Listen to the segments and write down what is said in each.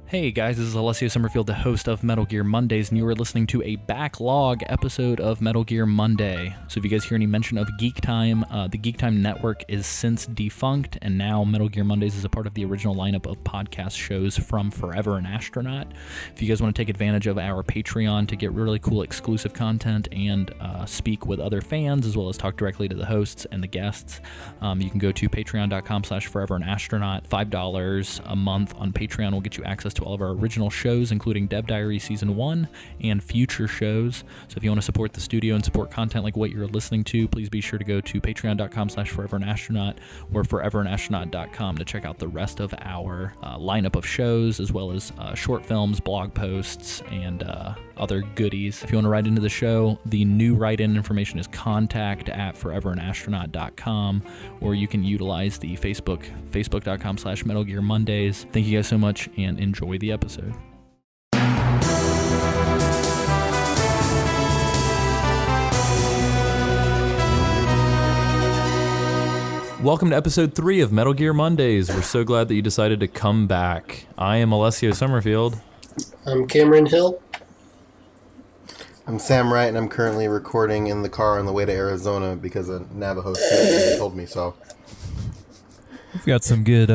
Hey guys, this is Alessio Summerfield, the host of Metal Gear Mondays, and you are listening to a backlog episode of Metal Gear Monday. So if you guys hear any mention of Geek Time, the Geek Time network is since defunct, and now Metal Gear Mondays is a part of the original lineup of podcast shows from Forever and Astronaut. If you guys want to take advantage of our Patreon to get really cool exclusive content and speak with other fans, as well as talk directly to the hosts and the guests, you can go to patreon.com/foreveranastronaut. $5 a month on Patreon will get you access to all of our original shows, including Dev Diary Season 1 and future shows. So if you want to support the studio and support content like what you're listening to, please be sure to go to patreon.com/foreveranastronaut or foreveranastronaut.com to check out the rest of our lineup of shows, as well as short films, blog posts, and other goodies. If you want to write into the show, the new write-in information is contact@foreveranastronaut.com, or you can utilize the facebook.com/Metal Gear Mondays. Thank you guys so much, and enjoy the episode. Welcome to episode 3 of Metal Gear Mondays. We're so glad that you decided to come back. I am Alessio Summerfield. I'm Cameron Hill. I'm Sam Wright, and I'm currently recording in the car on the way to Arizona because a Navajo told me so. We've got some good...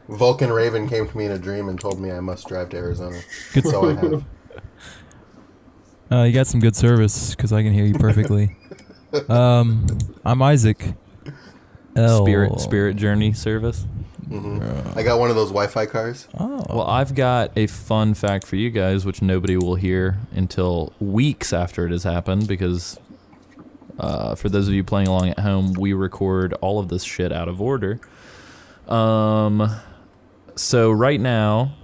Vulcan Raven came to me in a dream and told me I must drive to Arizona. Good. So I have. You got some good service, because I can hear you perfectly. I'm Isaac L. Spirit Journey service. Mm-hmm. I got one of those Wi-Fi cars. Oh. Well, I've got a fun fact for you guys, which nobody will hear until weeks after it has happened, because for those of you playing along at home, we record all of this shit out of order. So right now,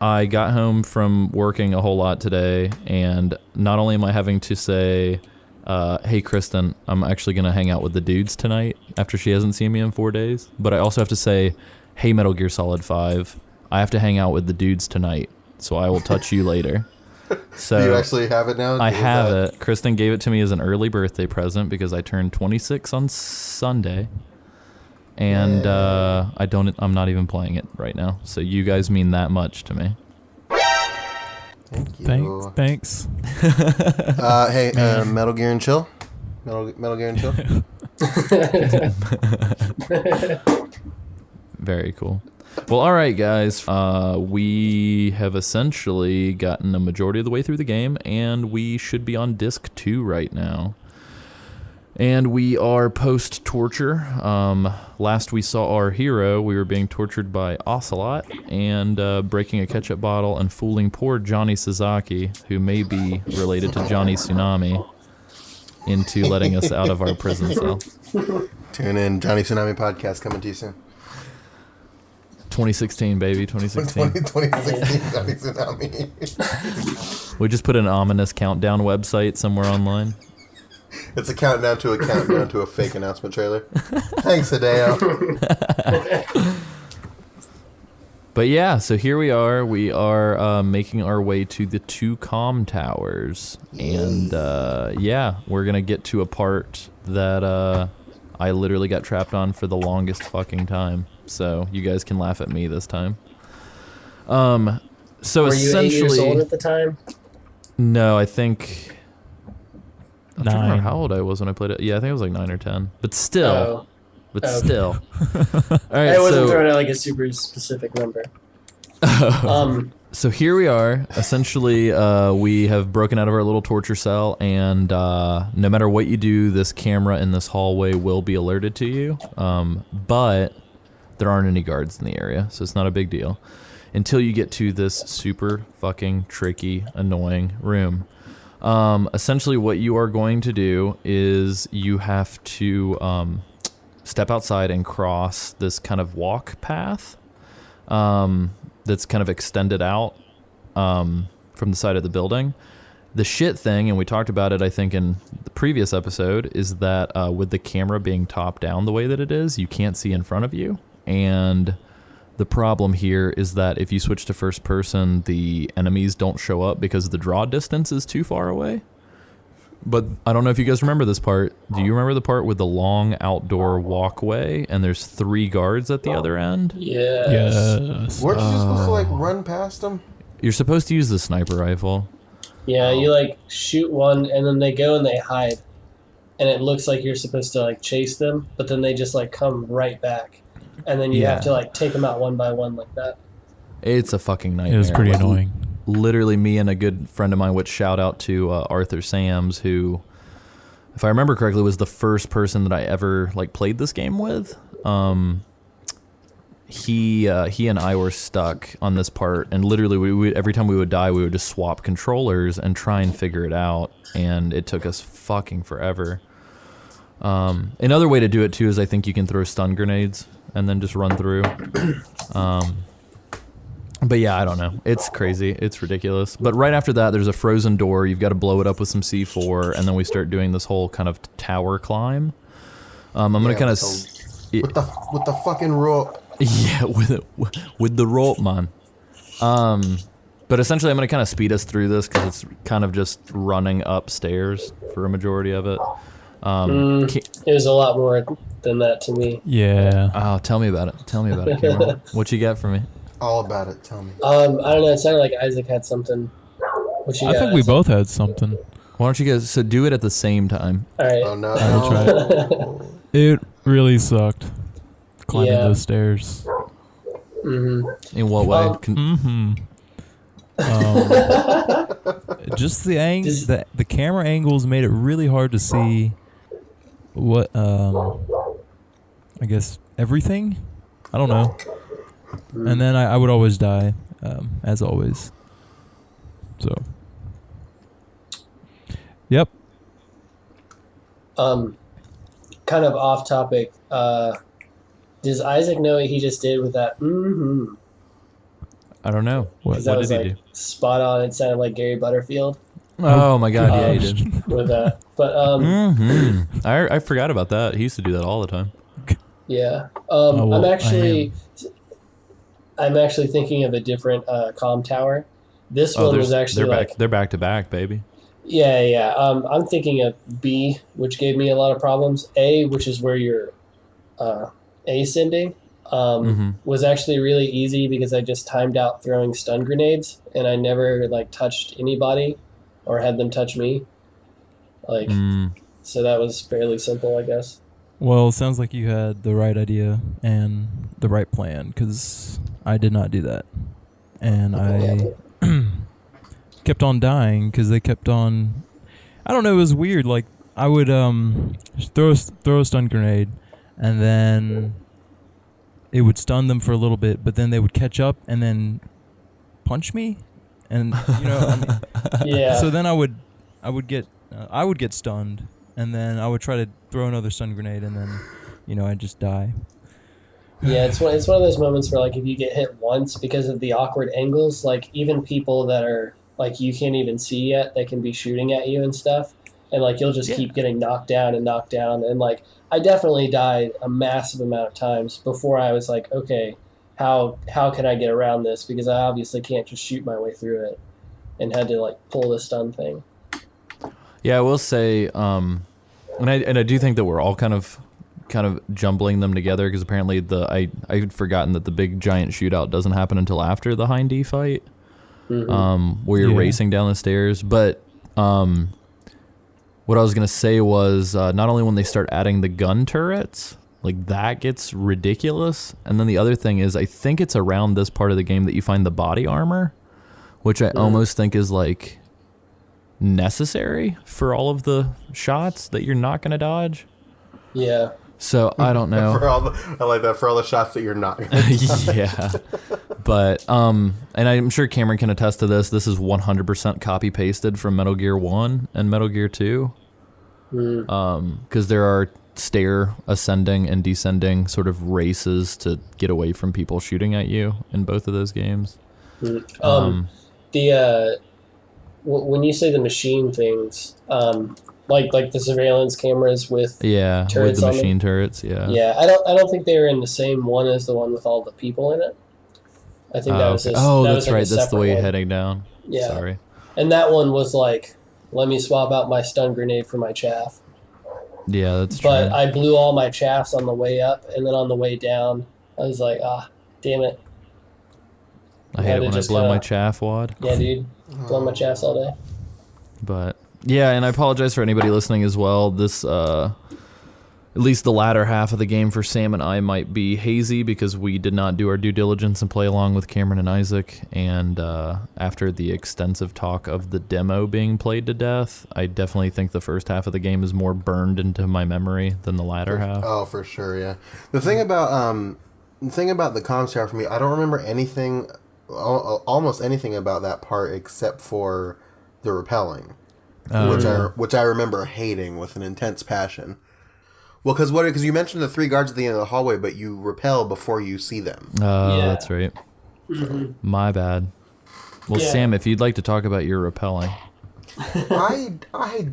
I got home from working a whole lot today, and not only am I having to say, hey Kristen, I'm actually going to hang out with the dudes tonight after she hasn't seen me in 4 days, but I also have to say, hey Metal Gear Solid 5, I have to hang out with the dudes tonight, so I will touch you later. So do you actually have it now? I have it. Kristen gave it to me as an early birthday present because I turned 26 on Sunday. And I'm not even playing it right now. So you guys mean that much to me. Thank you. Thanks. Hey, Metal Gear and Chill? Metal Gear and Chill? Very cool. Well, all right, guys. We have essentially gotten a majority of the way through the game, and we should be on disc 2 right now. And we are post-torture. Last we saw our hero, we were being tortured by Ocelot and breaking a ketchup bottle and fooling poor Johnny Sasaki, who may be related to Johnny Tsunami, into letting us out of our prison cell. Tune in. Johnny Tsunami podcast coming to you soon. 2016, baby, 2016. 2016 Johnny Tsunami. We just put an ominous countdown website somewhere online. It's a countdown to a fake announcement trailer. Thanks, Hideo. But yeah, so here we are. We are making our way to the 2 comm towers. And yeah, we're going to get to a part that I literally got trapped on for the longest fucking time. So you guys can laugh at me this time. So Were essentially... you 8 years old at the time? No, I think... I'm trying to 9. remember how old I was when I played it. Yeah, I think I was like 9 or 10. But still. Still. All right, I wasn't throwing out like a super specific number. So here we are. Essentially, we have broken out of our little torture cell, and no matter what you do, this camera in this hallway will be alerted to you. But there aren't any guards in the area, so it's not a big deal. Until you get to this super fucking tricky, annoying room. Essentially what you are going to do is you have to step outside and cross this kind of walk path that's kind of extended out from the side of the building. The shit thing, and we talked about it I think in the previous episode, is that with the camera being top down the way that it is, you can't see in front of you. And the problem here is that if you switch to first person, the enemies don't show up because the draw distance is too far away. But I don't know if you guys remember this part. Do you remember the part with the long outdoor walkway and there's 3 guards at the other end? Yes. Yes. Weren't you supposed to like run past them? You're supposed to use the sniper rifle. Yeah, you like shoot one and then they go and they hide. And it looks like you're supposed to like chase them, but then they just like come right back. And then you have to like take them out one by one like that. It's a fucking nightmare. It was pretty Like, annoying. Literally, me and a good friend of mine, which shout out to Arthur Sams, who, if I remember correctly, was the first person that I ever like played this game with. He and I were stuck on this part, and literally, we would, every time we would die, we would just swap controllers and try and figure it out, and it took us fucking forever. Another way to do it too is I think you can throw stun grenades and then just run through. But yeah, I don't know. It's crazy. It's ridiculous. But right after that, there's a frozen door. You've got to blow it up with some C4, and then we start doing this whole kind of tower climb. I'm gonna kind of with the fucking rope. yeah, with the rope, man. But essentially, I'm gonna kind of speed us through this because it's kind of just running upstairs for a majority of it. It was a lot more than that to me. Yeah. Oh, tell me about it. Tell me about it, Cameron. What you got for me? All about it. Tell me. I don't know. It sounded like Isaac had something. What you I got, think we Isaac? both had something. Why don't you guys so do it at the same time? All right. Oh no. I'll try It really sucked. Climbing Yeah. those stairs. Mm-hmm. In what way? Just the the camera angles made it really hard to see what I guess everything. I don't know. And then I would always die, as always. So. Yep. Kind of off topic. Does Isaac know what he just did with that? Mm-hmm. I don't know. What? 'Cause that What was did he like do? spot on. It sounded like Gary Butterfield Oh my god, yeah, he did. with that. But I forgot about that. He used to do that all the time. yeah. well, I'm actually thinking of a different comm tower. This one was actually they're back to back, baby. Yeah. I'm thinking of B, which gave me a lot of problems. A, which is where you're ascending, was actually really easy because I just timed out throwing stun grenades and I never like touched anybody or had them touch me. Like, so that was fairly simple, I guess. Well, it sounds like you had the right idea and the right plan, because I did not do that. And I kept on dying because they kept on... I don't know, it was weird. Like, I would throw a stun grenade, and then it would stun them for a little bit, but then they would catch up and then punch me. And, you know, I mean, Yeah. so then I would get stunned, and then I would try to throw another stun grenade, and then, you know, I'd just die. Yeah, it's one of those moments where, like, if you get hit once because of the awkward angles, like, even people that are, like, you can't even see yet, they can be shooting at you and stuff, and, like, you'll just keep getting knocked down, and, like, I definitely died a massive amount of times before I was like, okay, how can I get around this? Because I obviously can't just shoot my way through it, and had to, like, pull the stun thing. Yeah, I will say, and I do think that we're all kind of jumbling them together because apparently I'd forgotten that the big giant shootout doesn't happen until after the Hind D fight, where you're racing down the stairs. But what I was gonna say was not only when they start adding the gun turrets, like that gets ridiculous, and then the other thing is I think it's around this part of the game that you find the body armor, which I almost think is like necessary for all of the shots that you're not gonna dodge. Yeah. So I don't know. I like that, for all the shots that you're not. Yeah, but and I'm sure Cameron can attest to this. This is 100% copy pasted from Metal Gear 1 and Metal Gear 2, because there are stair ascending and descending sort of races to get away from people shooting at you in both of those games. When you say the machine things, like the surveillance cameras with with turrets the on them? machine turrets, I don't think they were in the same one as the one with all the people in it. I think that was okay. just, that that's was like right. a That's the way separate you're one. heading down. Yeah. Sorry. And that one was like let me swap out my stun grenade for my chaff. Yeah, that's true. But I blew all my chaffs on the way up, and then on the way down, I was like, damn it. I hate it when I just blow my chaff wad. Yeah, dude. Blow my chaffs all day. But yeah, and I apologize for anybody listening as well. This at least the latter half of the game for Sam and I might be hazy because we did not do our due diligence and play along with Cameron and Isaac. And after the extensive talk of the demo being played to death, I definitely think the first half of the game is more burned into my memory than the latter half. Oh, for sure, yeah. The thing about the comms tower for me, I don't remember anything, almost anything about that part except for the repelling, which I remember hating with an intense passion. Well, because you mentioned the 3 guards at the end of the hallway, but you repel before you see them. Oh, Yeah. that's right. Mm-hmm. My bad. Well, Yeah. Sam, if you'd like to talk about your repelling. I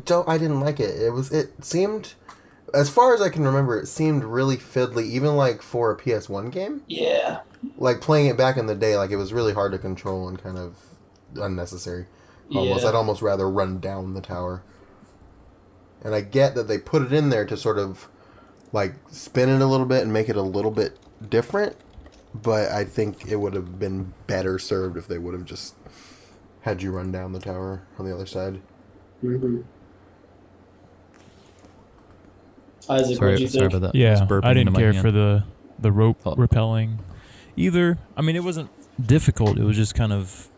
didn't like it. It seemed, as far as I can remember, it seemed really fiddly, even like for a PS1 game. Yeah. Like playing it back in the day, like it was really hard to control and kind of unnecessary. Almost, Yeah. I'd almost rather run down the tower. And I get that they put it in there to sort of like spin it a little bit and make it a little bit different, but I think it would have been better served if they would have just had you run down the tower on the other side. Mm-hmm. Isaac, Sorry, what'd you sorry think? about that. Yeah, It's burping I into didn't my care hand. for the rope Oh. repelling either. I mean, it wasn't difficult. It was just kind of,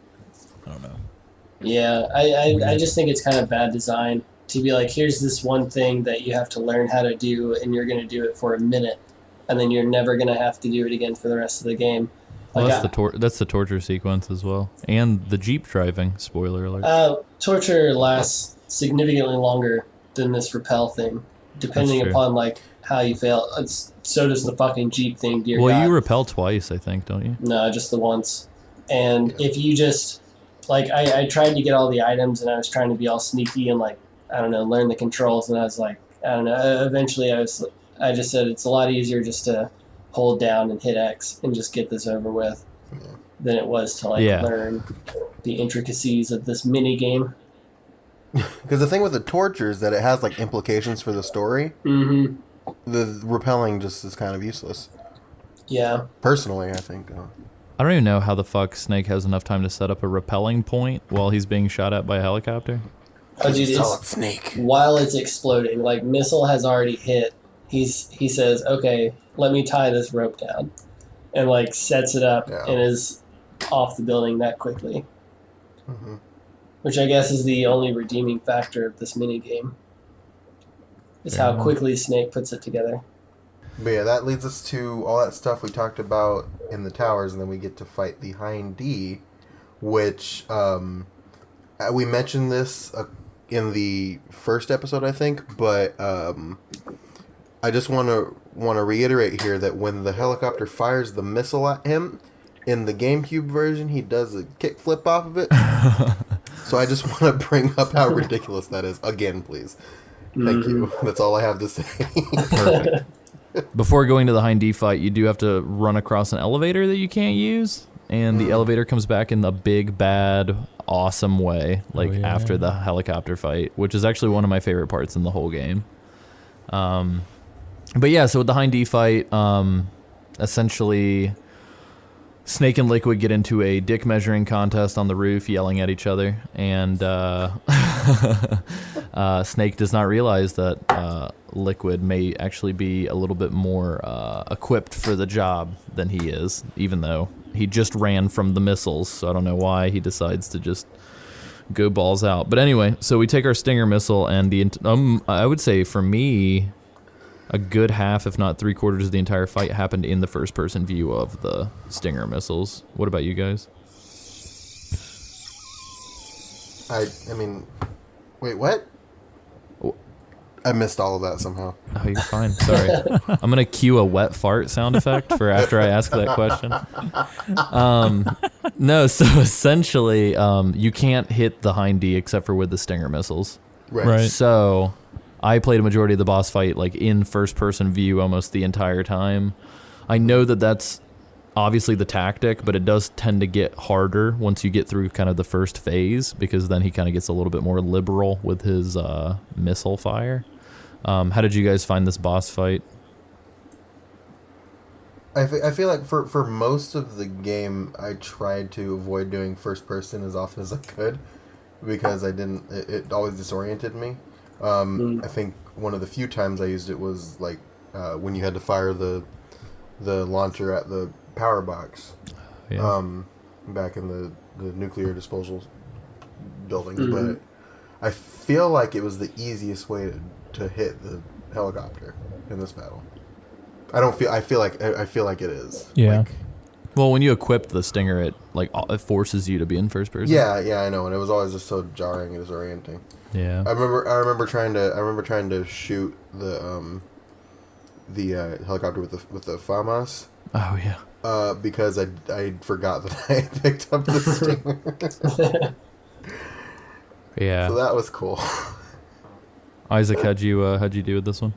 I don't know. Yeah, I just think it's kind of bad design to be like, here's this one thing that you have to learn how to do, and you're going to do it for a minute, and then you're never going to have to do it again for the rest of the game. Well, Like, that's the torture sequence as well, and the Jeep driving. Spoiler alert. torture lasts significantly longer than this repel thing, depending true. upon like how you fail. So does the fucking Jeep thing, dear Well, God. you repel twice, I think, don't you? No, just the once. And if you just like, I tried to get all the items, and I was trying to be all sneaky and like, I don't know, learn the controls, and I was like, I don't know. Eventually, I just said it's a lot easier just to hold down and hit X and just get this over with than it was to like Yeah. learn the intricacies of this mini game. Because the thing with the torture is that it has like implications for the story. Mm-hmm. The repelling just is kind of useless. Yeah. Personally, I think. I don't even know how the fuck Snake has enough time to set up a repelling point while he's being shot at by a helicopter. Oh, dude, Solid Snake. while it's exploding, like missile has already hit. He says, "Okay, let me tie this rope down," and like sets it up and is off the building that quickly. Mm-hmm. Which I guess is the only redeeming factor of this mini game. Is how quickly Snake puts it together. But yeah, that leads us to all that stuff we talked about in the towers, and then we get to fight the Hind D, which we mentioned this in the first episode, I think, but I just want to reiterate here that when the helicopter fires the missile at him, in the GameCube version, he does a kickflip off of it. So I just want to bring up how ridiculous that is again, please. Thank you. That's all I have to say. Perfect. Before going to the Hind D fight, you do have to run across an elevator that you can't use, and the elevator comes back in the big, bad, awesome way, like after the helicopter fight, which is actually one of my favorite parts in the whole game. But yeah, so with the Hind D fight, essentially Snake and Liquid get into a dick measuring contest on the roof, yelling at each other, and Snake does not realize that Liquid may actually be a little bit more equipped for the job than he is, even though he just ran from the missiles, so I don't know why he decides to just go balls out. But anyway, so we take our Stinger missile, and I would say for me, a good half, if not 3/4 of the entire fight happened in the first-person view of the Stinger missiles. What about you guys? I mean, wait, what? I missed all of that somehow. Oh, you're fine. Sorry. I'm going to cue a wet fart sound effect for after I ask that question. No, so essentially, you can't hit the Hind D except for with the Stinger missiles. Right. So I played a majority of the boss fight like in first-person view almost the entire time. I know that that's obviously the tactic, but it does tend to get harder once you get through kind of the first phase, because then he kind of gets a little bit more liberal with his missile fire. How did you guys find this boss fight? I feel like for most of the game, I tried to avoid doing first person as often as I could, because it always disoriented me. I think one of the few times I used it was like when you had to fire the launcher at the power box, back in the nuclear disposal building. But I feel like it was the easiest way to hit the helicopter in this battle. I feel like it is. Yeah. Like, Well, when you equip the Stinger, it forces you to be in first person. yeah, I know, and it was always just so jarring and disorienting. Yeah. I remember trying to shoot the helicopter with the FAMAS. Oh yeah. Because I forgot that I had picked up the Stinger. Yeah. So that was cool. Isaac, how'd you do with this one?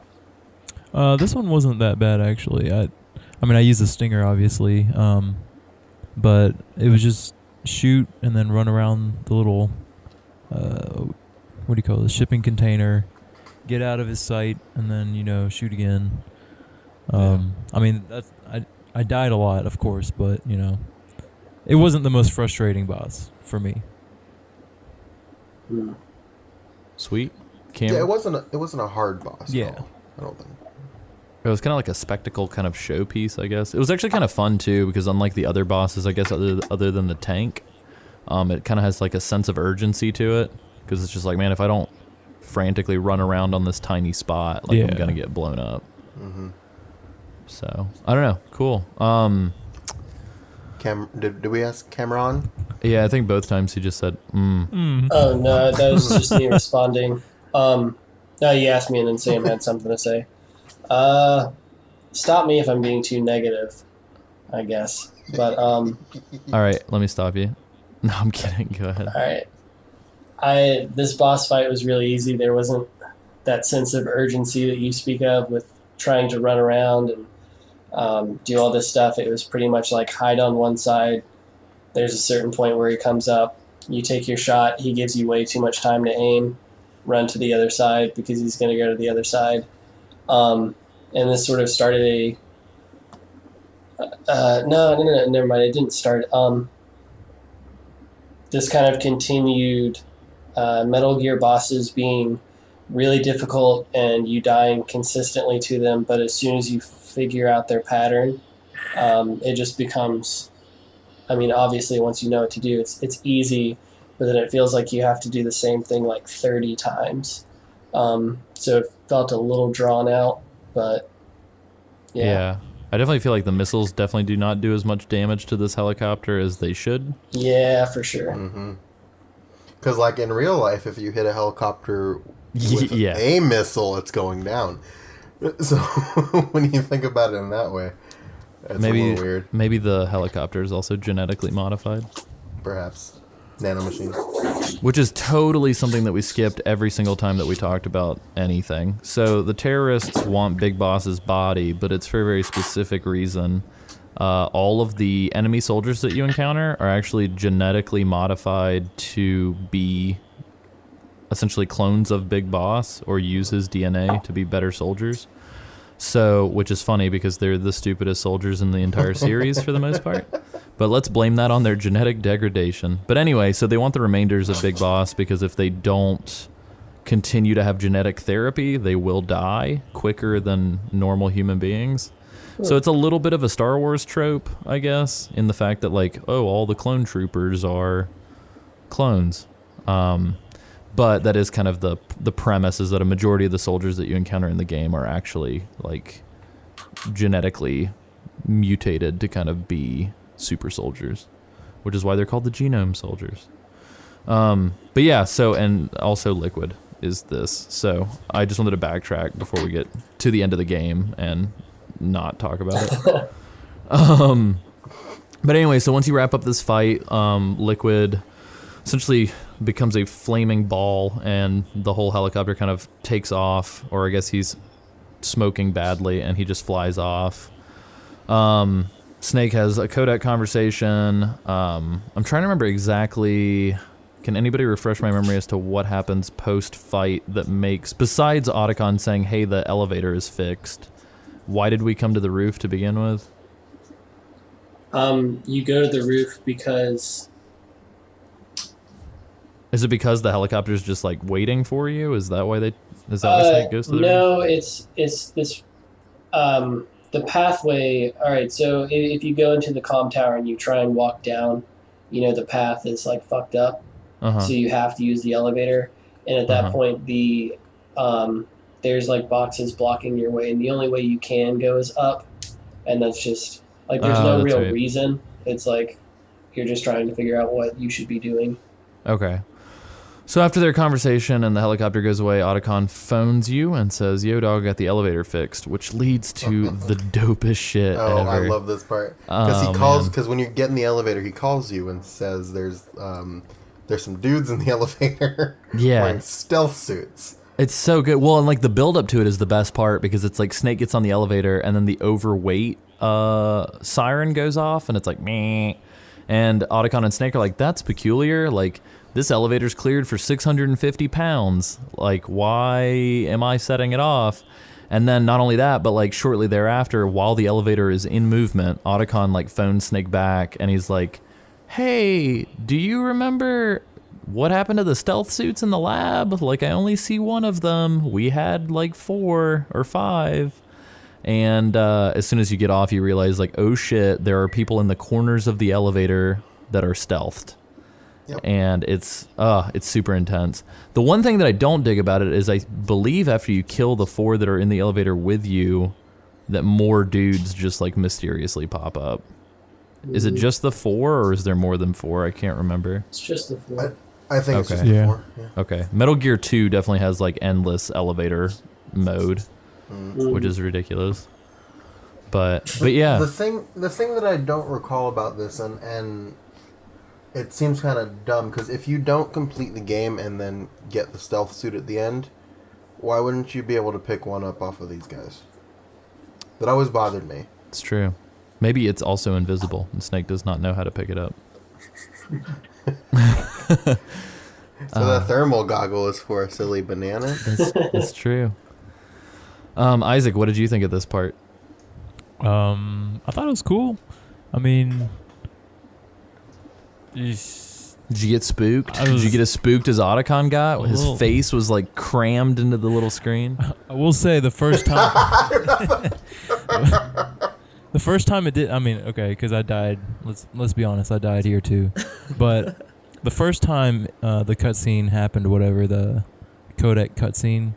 This one wasn't that bad actually. I mean, I used the Stinger obviously, but it was just shoot and then run around the little, what do you call it, the shipping container, get out of his sight, and then shoot again. I mean, I died a lot, of course, but it wasn't the most frustrating boss for me. Sweet. Yeah, it wasn't a hard boss. Yeah. At all, I don't think. It was kind of like a spectacle kind of showpiece, I guess. It was actually kind of fun too, because unlike the other bosses, I guess other than the tank, it kind of has like a sense of urgency to it, because it's just like, man, if I don't frantically run around on this tiny spot, like I'm gonna get blown up. Mm-hmm. So I don't know. Cool. Did we ask Cameron? Yeah, I think both times he just said, Oh no, that was just me responding. No, you asked me and then Sam had something to say. Stop me if I'm being too negative, I guess. But All right, let me stop you. No, I'm kidding. Go ahead. all right. This boss fight was really easy. There wasn't that sense of urgency that you speak of with trying to run around and do all this stuff. It was pretty much like hide on one side. There's a certain point where he comes up. You take your shot. He gives you way too much time to aim. Run to the other side because he's going to go to the other side. And this sort of started no, never mind. It didn't start. This kind of continued Metal Gear bosses being really difficult and you dying consistently to them, but as soon as you figure out their pattern, it just becomes, I mean, obviously once you know what to do, it's easy, but then it feels like you have to do the same thing like 30 times. So it felt a little drawn out, but yeah. I definitely feel like the missiles definitely do not do as much damage to this helicopter as they should. Yeah, for sure. Mm-hmm. Because like in real life, if you hit a helicopter with Yeah. a missile, it's going down. So when you think about it in that way, it's a little weird. Maybe the helicopter is also genetically modified. Perhaps. Nanomachines. Which is totally something that we skipped every single time that we talked about anything. So the terrorists want Big Boss's body, but it's for a very specific reason. All of the enemy soldiers that you encounter are actually genetically modified to be essentially clones of Big Boss or use his DNA to be better soldiers. So, which is funny because they're the stupidest soldiers in the entire series for the most part. But let's blame that on their genetic degradation. But anyway, so they want the remainders of Big Boss because if they don't continue to have genetic therapy, they will die quicker than normal human beings. So it's a little bit of a Star Wars trope, I guess, in the fact that like, oh, all the clone troopers are clones. But that is kind of the premise, is that a majority of the soldiers that you encounter in the game are actually like genetically mutated to kind of be super soldiers, which is why they're called the genome soldiers. But yeah, so, and also Liquid is this. So I just wanted to backtrack before we get to the end of the game and not talk about it. But anyway, so once you wrap up this fight, Liquid essentially becomes a flaming ball and the whole helicopter kind of takes off, or I guess he's smoking badly and he just flies off. Snake has a Kodak conversation. I'm trying to remember exactly. Can anybody refresh my memory as to what happens post-fight that makes, besides Otacon saying, hey, the elevator is fixed, why did we come to the roof to begin with? You go to the roof because... Is it because the helicopter's just like waiting for you? Is that why why Snake goes to the roof? No, it's this, the pathway. All right, so if you go into the comm tower and you try and walk down, the path is like fucked up. Uh-huh. So you have to use the elevator, and at that point, there's like boxes blocking your way, and the only way you can go is up, and that's just like there's no real reason. It's like you're just trying to figure out what you should be doing. Okay. So after their conversation and the helicopter goes away, Otacon phones you and says, yo, dog, got the elevator fixed, which leads to the dopest shit Oh, ever. I love this part. Because when you get in the elevator, he calls you and says there's some dudes in the elevator wearing stealth suits. It's so good. Well, and like the build up to it is the best part because it's like Snake gets on the elevator and then the overweight siren goes off and it's like, meh. And Otacon and Snake are like, that's peculiar. Like, this elevator's cleared for 650 pounds. Like, why am I setting it off? And then not only that, but like shortly thereafter, while the elevator is in movement, Otacon like phones Snake back and he's like, hey, do you remember what happened to the stealth suits in the lab? Like, I only see one of them. We had like 4 or 5. And as soon as you get off, you realize like, oh shit, there are people in the corners of the elevator that are stealthed. Yep. And it's super intense. The one thing that I don't dig about it is I believe after you kill the 4 that are in the elevator with you, that more dudes just like mysteriously pop up. Is it just the 4 or is there more than 4? I can't remember. It's just the 4. I think it's just the 4. Yeah. Okay. Metal Gear 2 definitely has like endless elevator mode, which is ridiculous. But yeah. The thing that I don't recall about this and it seems kind of dumb because if you don't complete the game and then get the stealth suit at the end, why wouldn't you be able to pick one up off of these guys? That always bothered me. It's true. Maybe it's also invisible and Snake does not know how to pick it up. So the thermal goggle is for a silly banana? That's true. Isaac, what did you think of this part? I thought it was cool. I mean... Did you get spooked? Did you get as spooked as Otacon got? His face was like crammed into the little screen. I will say the first time... the first time it did... I mean, okay, because I died. Let's be honest, I died here too. But the first time the cutscene happened, whatever, the codec cutscene,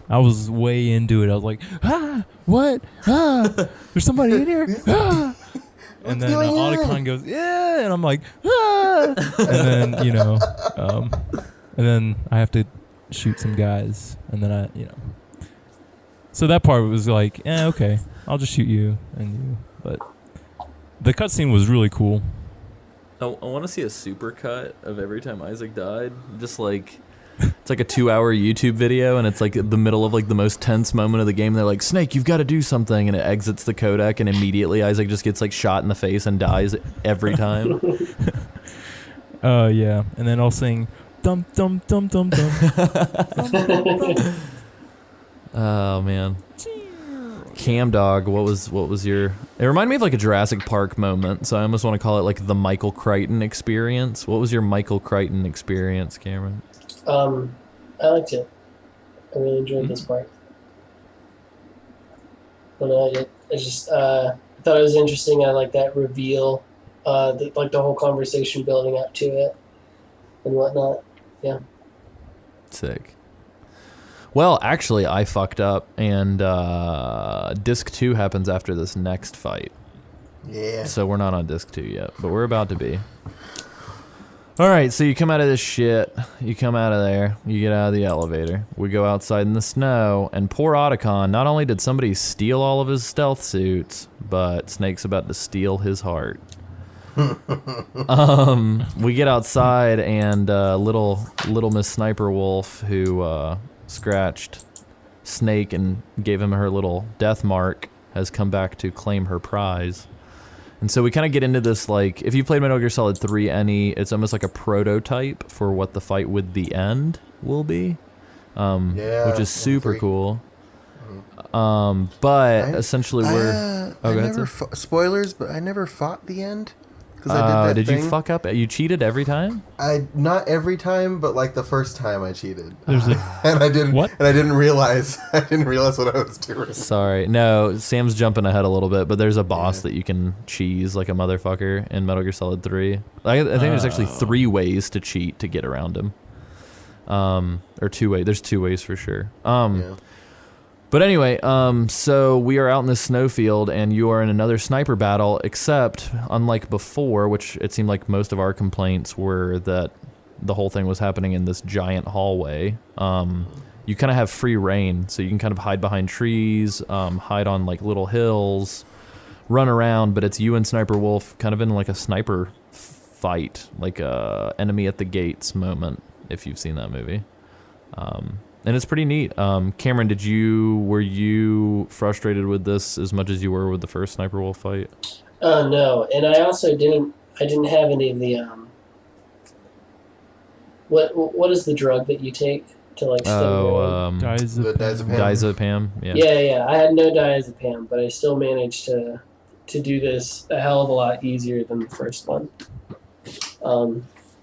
I was way into it. I was like, what? There's somebody in here? And then Otacon goes, yeah, and I'm like, and then, and then I have to shoot some guys, and then so that part was like, okay, I'll just shoot you and you, but the cutscene was really cool. I want to see a super cut of every time Isaac died, just like... It's like a 2-hour YouTube video, and it's like the middle of like the most tense moment of the game. They're like, Snake, you've got to do something, and it exits the codec, and immediately Isaac just gets like shot in the face and dies every time. Yeah, and then I'll sing dum dum dum dum dum. Oh man, Cam Dog, what was your? It reminded me of like a Jurassic Park moment, so I almost want to call it like the Michael Crichton experience. What was your Michael Crichton experience, Cameron? I liked it. I really enjoyed this part. But I just I thought it was interesting. I like that reveal, like the whole conversation building up to it and whatnot. Yeah. Sick. Well, actually, I fucked up, and Disc 2 happens after this next fight. Yeah. So we're not on Disc 2 yet, but we're about to be. All right, so you come out of this shit. You come out of there. You get out of the elevator. We go outside in the snow, and poor Otacon, not only did somebody steal all of his stealth suits, but Snake's about to steal his heart. We get outside, and little Miss Sniper Wolf, who scratched Snake and gave him her little death mark, has come back to claim her prize. And so we kind of get into this, like, if you played Metal Gear Solid 3 any, it's almost like a prototype for what the fight with the end will be, which is super cool. But essentially we're... spoilers, but I never fought the end. Because I did that thing. You fuck up? You cheated every time? Not every time, but like the first time I cheated. There's and I didn't. What? And I didn't realize. I didn't realize what I was doing. Sorry. No, Sam's jumping ahead a little bit, but there's a boss that you can cheese like a motherfucker in Metal Gear Solid 3. I think there's actually 3 ways to cheat to get around him. Or 2 ways. There's 2 ways for sure. But anyway, so we are out in this snowfield, and you are in another sniper battle, except, unlike before, which it seemed like most of our complaints were that the whole thing was happening in this giant hallway, you kind of have free reign, so you can kind of hide behind trees, hide on, like, little hills, run around, but it's you and Sniper Wolf kind of in, like, a sniper fight, like a enemy at the gates moment, if you've seen that movie. And it's pretty neat. Cameron, were you frustrated with this as much as you were with the first Sniper Wolf fight? No, and I also didn't have any of the what is the drug that you take to like stimulate? Diazepam. Yeah. I had no diazepam, but I still managed to do this a hell of a lot easier than the first one.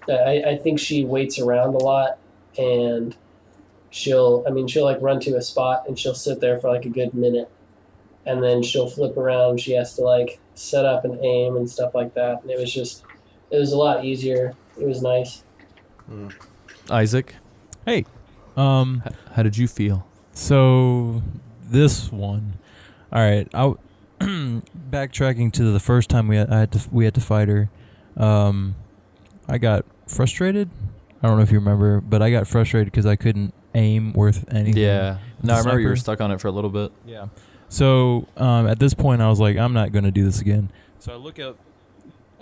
I think she waits around a lot, and she'll like run to a spot and she'll sit there for like a good minute, and then she'll flip around. She has to like set up and aim and stuff like that. And it was a lot easier. It was nice. Isaac, Hey, how did you feel? so this one, all right. Backtracking to the first time we had to fight her. I got frustrated. I don't know if you remember, but I got frustrated because I couldn't aim worth anything. Yeah. No, I remember you were sniper. stuck on it for a little bit. Yeah. So at this point, I was like, I'm not going to do this again. So I look up,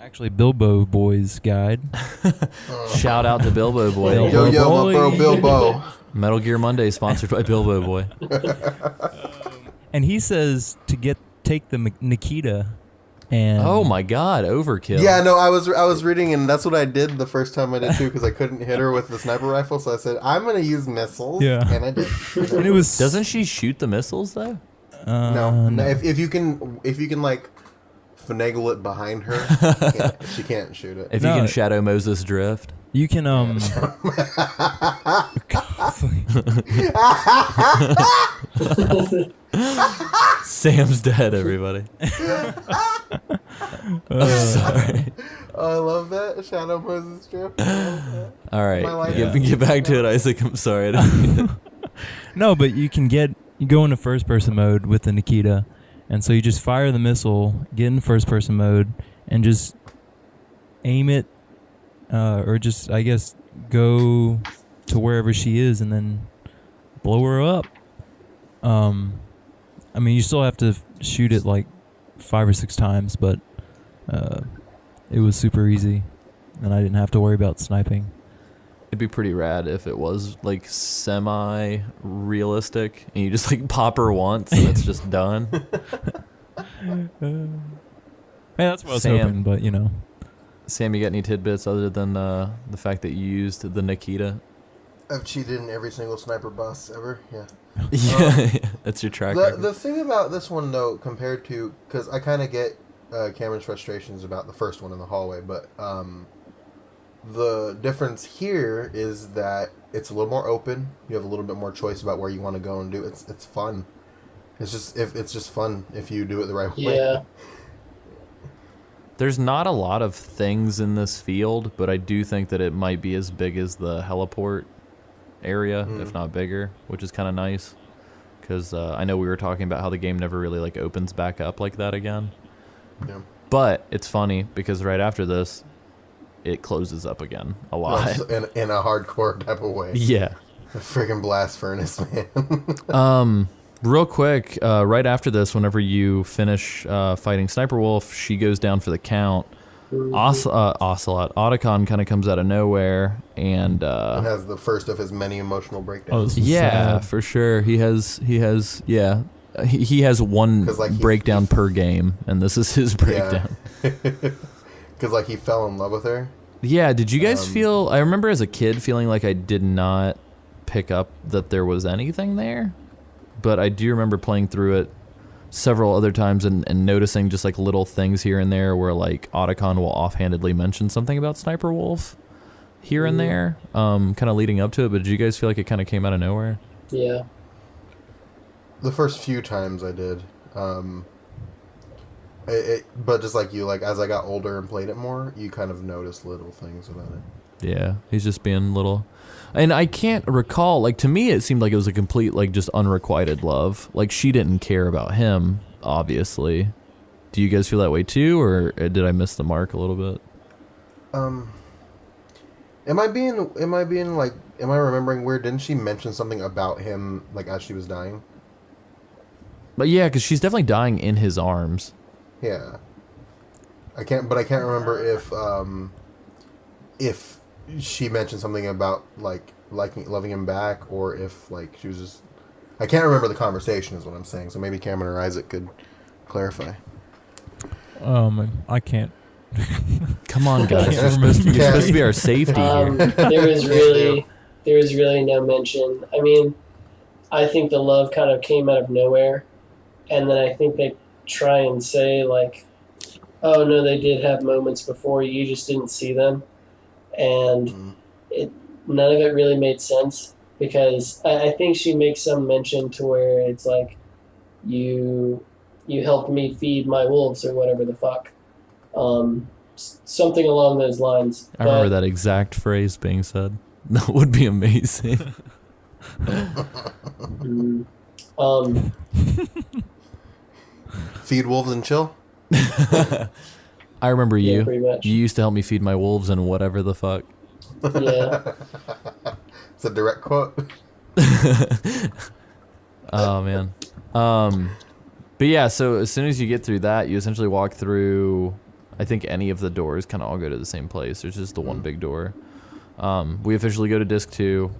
actually, Bilbo Boy's guide. Shout out to Bilbo Boy. Yo, my bro, Bilbo. Metal Gear Monday sponsored by Bilbo Boy. And he says to take the Nikita. And Oh my God, overkill. Yeah, no, I was reading, and that's what I did the first time I did too, because I couldn't hit her with the sniper rifle. So I said, I'm gonna use missiles. Yeah. And I did. And it was Doesn't she shoot the missiles though? No. If you can like finagle it behind her, she can't shoot it. If you can Shadow Moses drift. You can Sam's dead, everybody. Sorry. Oh, I love that Shadow Moses drift. All right, get back to it, Isaac. I'm sorry. No, but you go into first person mode with the Nikita, and so you just fire the missile, get in first person mode, and just aim it, or just I guess go to wherever she is and then blow her up. I mean, you still have to shoot it like 5 or 6 times, but it was super easy, and I didn't have to worry about sniping. It'd be pretty rad if it was like semi-realistic, and you just like pop her once, and it's just done. Yeah, that's what I was Sam. hoping, but you know. Sam, you got any tidbits other than the fact that you used the Nikita? I've cheated in every single sniper boss ever. Yeah. Yeah, that's your track record. The thing about this one though, compared to, because I kind of get Cameron's frustrations about the first one in the hallway, but the difference here is that it's a little more open. You have a little bit more choice about where you want to go and do. It's fun. It's just fun if you do it the right way. Yeah. There's not a lot of things in this field, but I do think that it might be as big as the heliport area, if not bigger, which is kind of nice. Because I know we were talking about how the game never really like opens back up like that again. Yeah. But it's funny because right after this, it closes up again a lot. In a hardcore type of way. Yeah. A freaking blast furnace, man. Real quick, right after this, whenever you finish fighting Sniper Wolf, she goes down for the count. Ocelot, Otacon kind of comes out of nowhere and has the first of his many emotional breakdowns. Oh, yeah, sad. for sure. He has, yeah. he has one 'Cause, like, he- breakdown per game, and this is his breakdown. Because like he fell in love with her. Yeah, did you guys feel... I remember as a kid feeling like I did not pick up that there was anything there, but I do remember playing through it several other times and noticing just like little things here and there where like Otacon will offhandedly mention something about Sniper Wolf here and there, kind of leading up to it, but did you guys feel like it kind of came out of nowhere? Yeah. The first few times I did. But just like you, like as I got older and played it more, you kind of notice little things about it. Yeah, he's just being little. And I can't recall, like, to me it seemed like it was a complete, like, just unrequited love. Like, she didn't care about him, obviously. Do you guys feel that way too, or did I miss the mark a little bit? Am I remembering weird? Didn't she mention something about him, like, as she was dying? But yeah, because she's definitely dying in his arms. Yeah. I can't remember if she mentioned something about like loving him back, or if like she was just. I can't remember the conversation, is what I'm saying. So maybe Cameron or Isaac could clarify. I can't. Come on, guys. You're supposed to be our safety here. There was really no mention. I mean, I think the love kind of came out of nowhere, and then I think they try and say like, "Oh no, they did have moments before. You just didn't see them," and none of it really made sense, because I think she makes some mention to where it's like, you helped me feed my wolves or whatever the fuck. Something along those lines. I remember that exact phrase being said. That would be amazing. Feed wolves and chill. I remember Yeah, you. pretty much. You used to help me feed my wolves and whatever the fuck. Yeah. It's a direct quote. Oh man. But yeah, so as soon as you get through that, you essentially walk through, I think any of the doors kind of all go to the same place. There's just the one big door. We officially go to disc 2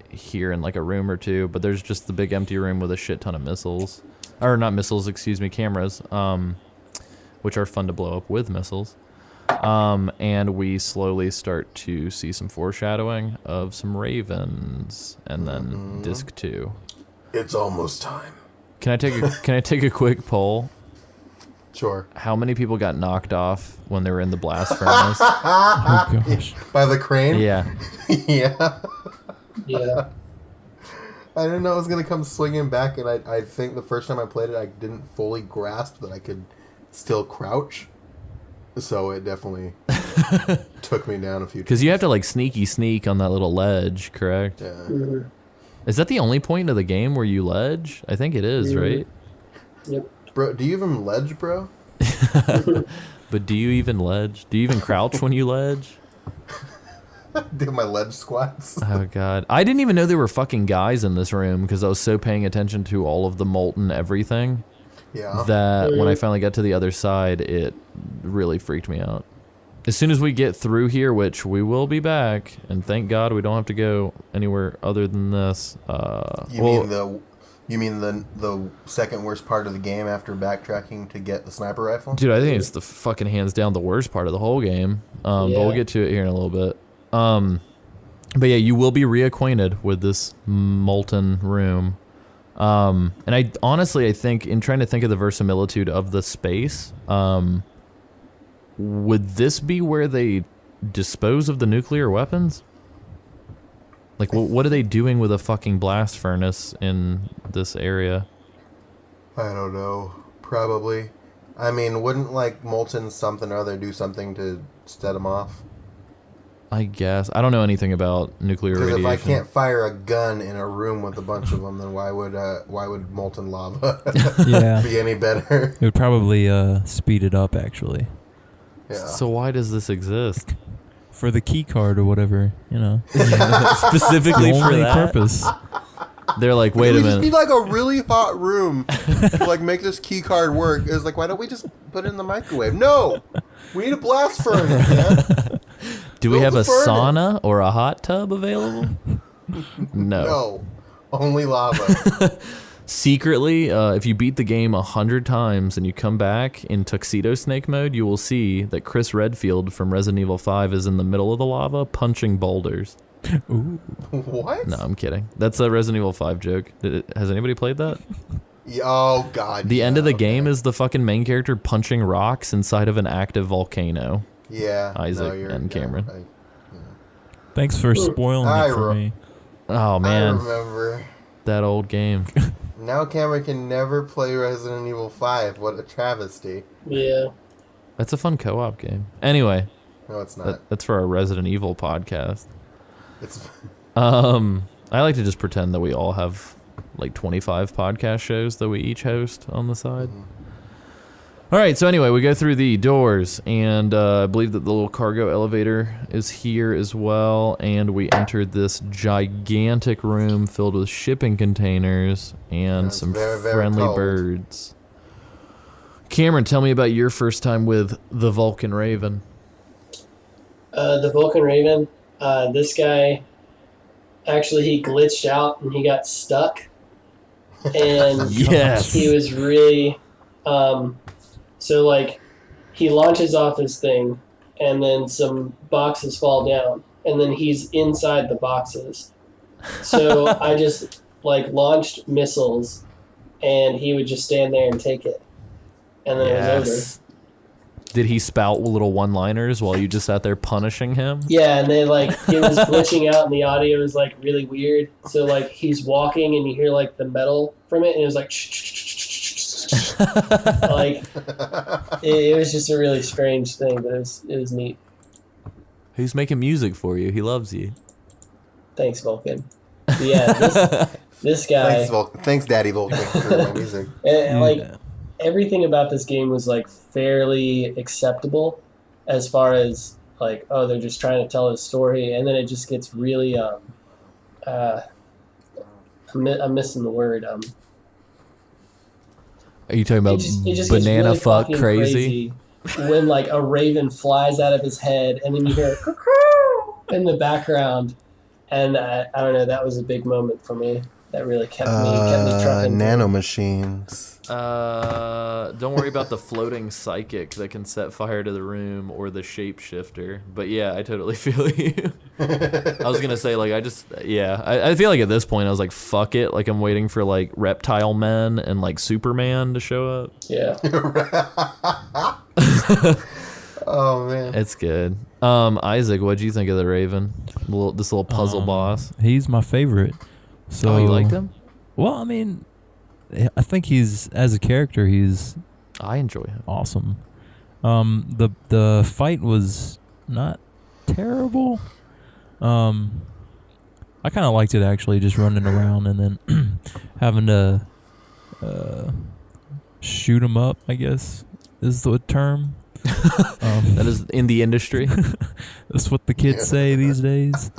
here in like a room or two, but there's just the big empty room with a shit ton of missiles. Or not missiles, excuse me, cameras, which are fun to blow up with missiles. And we slowly start to see some foreshadowing of some ravens, and then disc 2. It's almost time. Can I take a quick poll? Sure. How many people got knocked off when they were in the blast furnace? Oh gosh. By the crane? Yeah. Yeah. Yeah. I didn't know it was going to come swinging back, and I think the first time I played it, I didn't fully grasp that I could still crouch. So it definitely took me down a few times. Because you have to like sneaky sneak on that little ledge, correct? Yeah. Mm-hmm. Is that the only point of the game where you ledge? I think it is, right? Yep. Bro, do you even ledge, bro? But do you even ledge? Do you even crouch when you ledge? Do my ledge squats? Oh god, I didn't even know there were fucking guys in this room because I was so paying attention to all of the molten everything Yeah. that when I finally got to the other side, it really freaked me out. As soon as we get through here, which we will be back, and thank God we don't have to go anywhere other than this. You mean the second worst part of the game after backtracking to get the sniper rifle? Dude, I think it's the fucking hands down the worst part of the whole game. But we'll get to it here in a little bit. But yeah, you will be reacquainted with this molten room. And I honestly, I think in trying to think of the verisimilitude of the space, would this be where they dispose of the nuclear weapons? Like, what are they doing with a fucking blast furnace in this area? I don't know. Probably. I mean, wouldn't like molten something or other do something to set them off? I guess. I don't know anything about nuclear Because radiation. if I can't fire a gun in a room with a bunch of them, then why would molten lava Yeah. be any better? It would probably speed it up, actually. Yeah. So why does this exist? For the key card or whatever, you know. Specifically The for only that? purpose. They're like, wait a We just need minute. like a really hot room to like make this key card work. It's like, why don't we just put it in the microwave? No, we need a blast furnace, man. Do we build have the a furnace. sauna or a hot tub available? No. No, only lava. Secretly, if you beat the game 100 times and you come back in Tuxedo Snake mode, you will see that Chris Redfield from Resident Evil 5 is in the middle of the lava punching boulders. Ooh. What? No, I'm kidding. That's a Resident Evil 5 joke. Has anybody played that? Yeah, oh god. The end of the okay. game is the fucking main character punching rocks inside of an active volcano. Yeah. Isaac and Cameron. Thanks for spoiling it for me. Oh I man, remember. that old game. Now Cameron can never play Resident Evil 5. What a travesty. Yeah. That's a fun co-op game. Anyway, No, it's not. that's for our Resident Evil podcast. It's I like to just pretend that we all have like 25 podcast shows that we each host on the side. All right, so anyway, we go through the doors, and I believe that the little cargo elevator is here as well, and we entered this gigantic room filled with shipping containers and It's some very, very friendly cold. birds. Cameron, tell me about your first time with the Vulcan Raven. The Vulcan Raven, this guy, actually, he glitched out and he got stuck. And Yes. he was really, so like, he launches off his thing, and then some boxes fall down, and then he's inside the boxes. So I just, like, launched missiles, and he would just stand there and take it. And then it was over. Did he spout little one-liners while you just sat there punishing him? Yeah, and they like it was glitching out, and the audio was like really weird. So like he's walking, and you hear like the metal from it, and it was like, like it was just a really strange thing, but it was neat. He's making music for you. He loves you. Thanks, Vulcan. But yeah, this guy, Thanks, Daddy Vulcan, for my music. and, like everything about this game was like fairly acceptable, as far as like, oh, they're just trying to tell a story, and then it just gets really I'm missing the word. Are you talking about It just gets banana really fuck fucking crazy? when like a raven flies out of his head, and then you hear cuckoo in the background, and I don't know, that was a big moment for me. That really kept me trucking. Nanomachines. Don't worry about the floating psychic that can set fire to the room or the shapeshifter. But yeah, I totally feel you. I was gonna say like I feel like at this point I was like fuck it, like I'm waiting for like Reptile Men and like Superman to show up. Yeah. Oh man. It's good. Isaac, what'd you think of the Raven? This little puzzle boss. He's my favorite. So Oh, you liked him? Well, I mean, I think he's as a character, he's I enjoy him. awesome. The fight was not terrible. I kind of liked it actually, just running around and then having to shoot him up, I guess is the term. That is in the industry. That's what the kids say these days.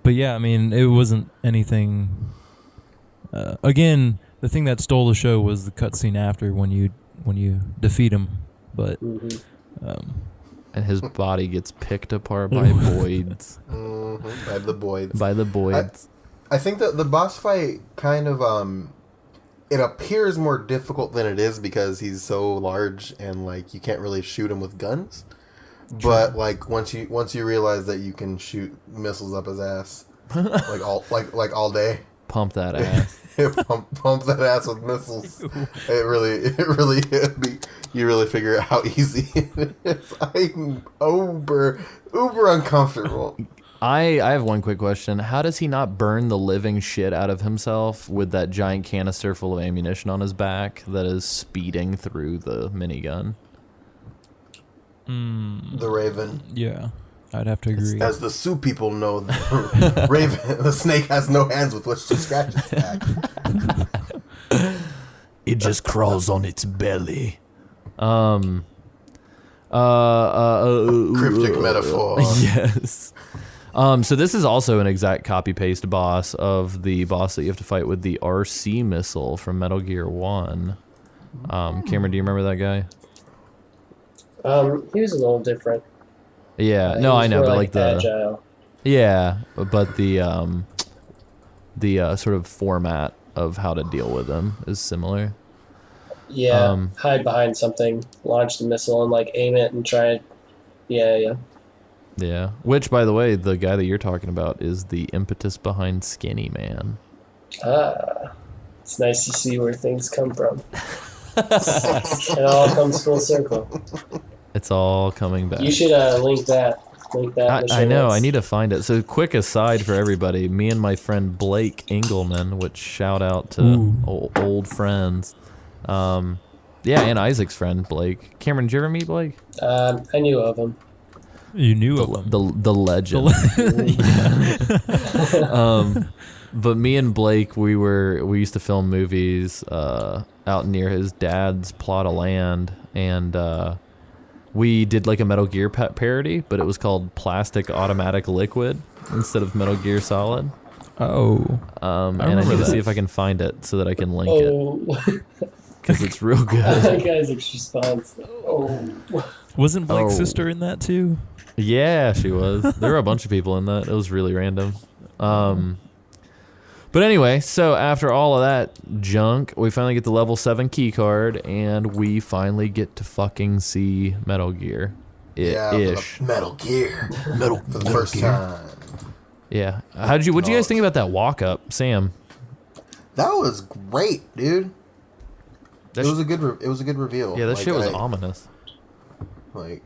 But yeah, I mean, it wasn't anything. Again, the thing that stole the show was the cutscene after when you defeat him. But And his body gets picked apart by Boyds. By the Boyds. By the Boyds. I think that the boss fight kind of it appears more difficult than it is because he's so large and like you can't really shoot him with guns. But like once you realize that you can shoot missiles up his ass like all day. Pump that ass. pump that ass with missiles. It really you really figure out how easy it is. I'm uber uncomfortable. I have one quick question. How does he not burn the living shit out of himself with that giant canister full of ammunition on his back that is speeding through the minigun? The Raven. yeah, I'd have to agree. As the Sioux people know, the Raven, the snake has no hands with which to scratch its back. It just crawls on its belly. Cryptic metaphor. Yes. So this is also an exact copy-paste boss of the boss that you have to fight with the RC missile from Metal Gear 1. Cameron, do you remember that guy? He was a little different. Yeah, He no, was I know, more, but like the agile. yeah, but the the sort of format of how to deal with them is similar. Yeah, hide behind something, launch the missile, and like aim it and try it. Yeah. Yeah. Which, by the way, the guy that you're talking about is the impetus behind Skinny Man. It's nice to see where things come from. It all comes full circle. It's all coming back. You should link that. In the show I know. notes. I need to find it. So, quick aside for everybody, me and my friend Blake Engelman, which shout out to old friends. Yeah, and Isaac's friend Blake. Cameron, did you ever meet Blake? I knew of him. You knew of him. The legend. But me and Blake, we used to film movies out near his dad's plot of land, and we did like a Metal Gear parody, but it was called Plastic Automatic Liquid instead of Metal Gear Solid. Oh. And I need to see if I can find it so that I can link it, because it's real good. That guy's response. Oh. Wasn't Blake's sister in that too? Yeah, she was. There were a bunch of people in that. It was really random. But anyway, so after all of that junk, we finally get the level 7 key card, and we finally get to fucking see Metal Gear. Ish. Metal Gear. For the first time. Yeah. What'd you guys think about that walk up, Sam? That was great, dude. It was a good reveal. Yeah, that shit was ominous. Like,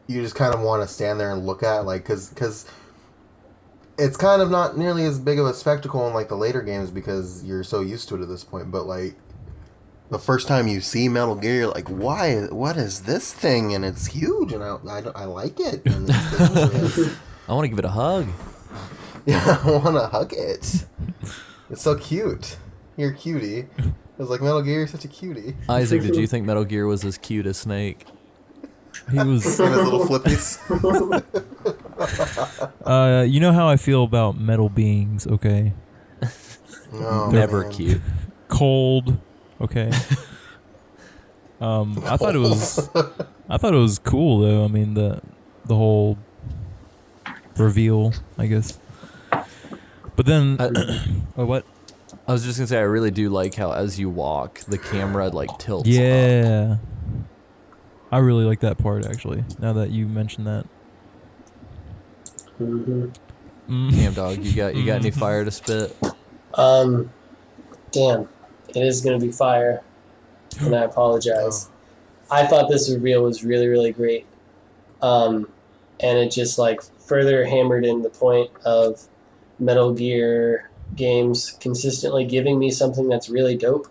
you just kind of want to stand there and look at, like, because it's kind of not nearly as big of a spectacle in, like, the later games because you're so used to it at this point. But, like, the first time you see Metal Gear, you're like, what is this thing? And it's huge, and I like it. And it's I want to give it a hug. Yeah, I want to hug it. It's so cute. You're a cutie. I was like, Metal Gear, you're such a cutie. Isaac, did you think Metal Gear was as cute as Snake? He was. And his little flippies. You know how I feel about metal beings, okay? No, Never man. cute. Cold, okay. I thought it was cool though. I mean the whole reveal, I guess. But then, what? I was just gonna say, I really do like how as you walk, the camera like tilts up. Yeah. I really like that part actually. Now that you mentioned that. Damn, dog, you got any fire to spit? Damn, it is gonna be fire, and I apologize. I thought this reveal was really, really great, and it just like further hammered in the point of Metal Gear games consistently giving me something that's really dope,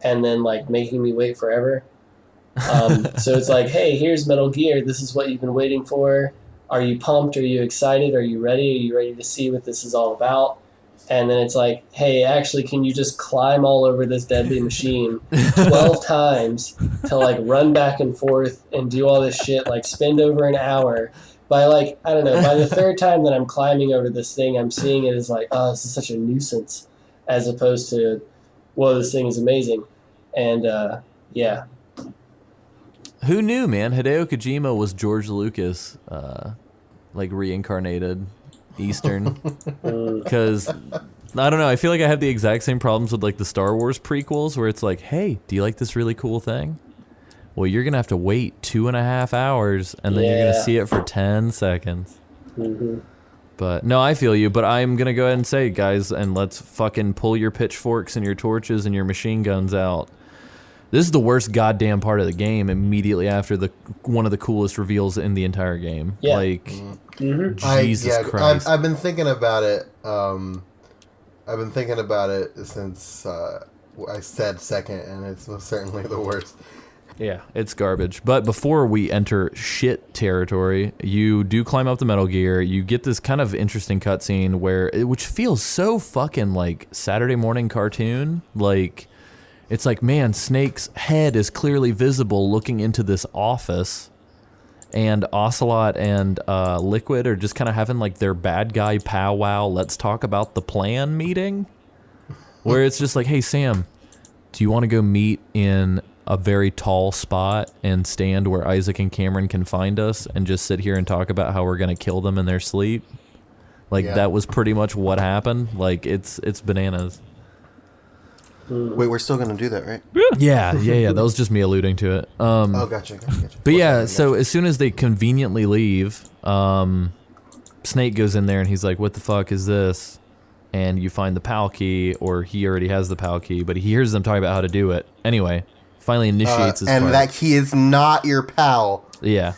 and then like making me wait forever. So it's like, hey, here's Metal Gear. This is what you've been waiting for. Are you pumped? Are you excited? Are you ready? Are you ready to see what this is all about? And then it's like, hey, actually, can you just climb all over this deadly machine 12 times to like run back and forth and do all this shit, like spend over an hour? By like, I don't know, by the third time that I'm climbing over this thing, I'm seeing it as like, oh, this is such a nuisance, as opposed to, whoa, this thing is amazing. And yeah. Who knew, man? Hideo Kojima was George Lucas, like reincarnated Eastern. Because, I don't know, I feel like I have the exact same problems with like the Star Wars prequels where it's like, hey, do you like this really cool thing? Well, you're going to have to wait 2.5 hours and then you're going to see it for 10 seconds. But, no, I feel you, but I'm going to go ahead and say, guys, and let's fucking pull your pitchforks and your torches and your machine guns out. This is the worst goddamn part of the game immediately after one of the coolest reveals in the entire game. Yeah. Like, Jesus Christ. I've been thinking about it. I've been thinking about it since I said second, and it's most certainly the worst. Yeah, it's garbage. But before we enter shit territory, you do climb up the Metal Gear. You get this kind of interesting cutscene which feels so fucking like Saturday morning cartoon. Like, it's like, man, Snake's head is clearly visible looking into this office. And Ocelot and Liquid are just kind of having like their bad guy powwow, let's talk about the plan meeting. Where it's just like, hey, Sam, do you want to go meet in a very tall spot and stand where Isaac and Cameron can find us and just sit here and talk about how we're going to kill them in their sleep? Like Yeah. that was pretty much what happened. Like it's bananas. Wait, we're still gonna do that, right? Yeah. That was just me alluding to it. Oh, gotcha. But yeah, so as soon as they conveniently leave, Snake goes in there and he's like, "What the fuck is this?" And you find the PAL key, or he already has the PAL key, but he hears them talking about how to do it. Anyway, finally initiates his and part. that key is not your pal. Yeah.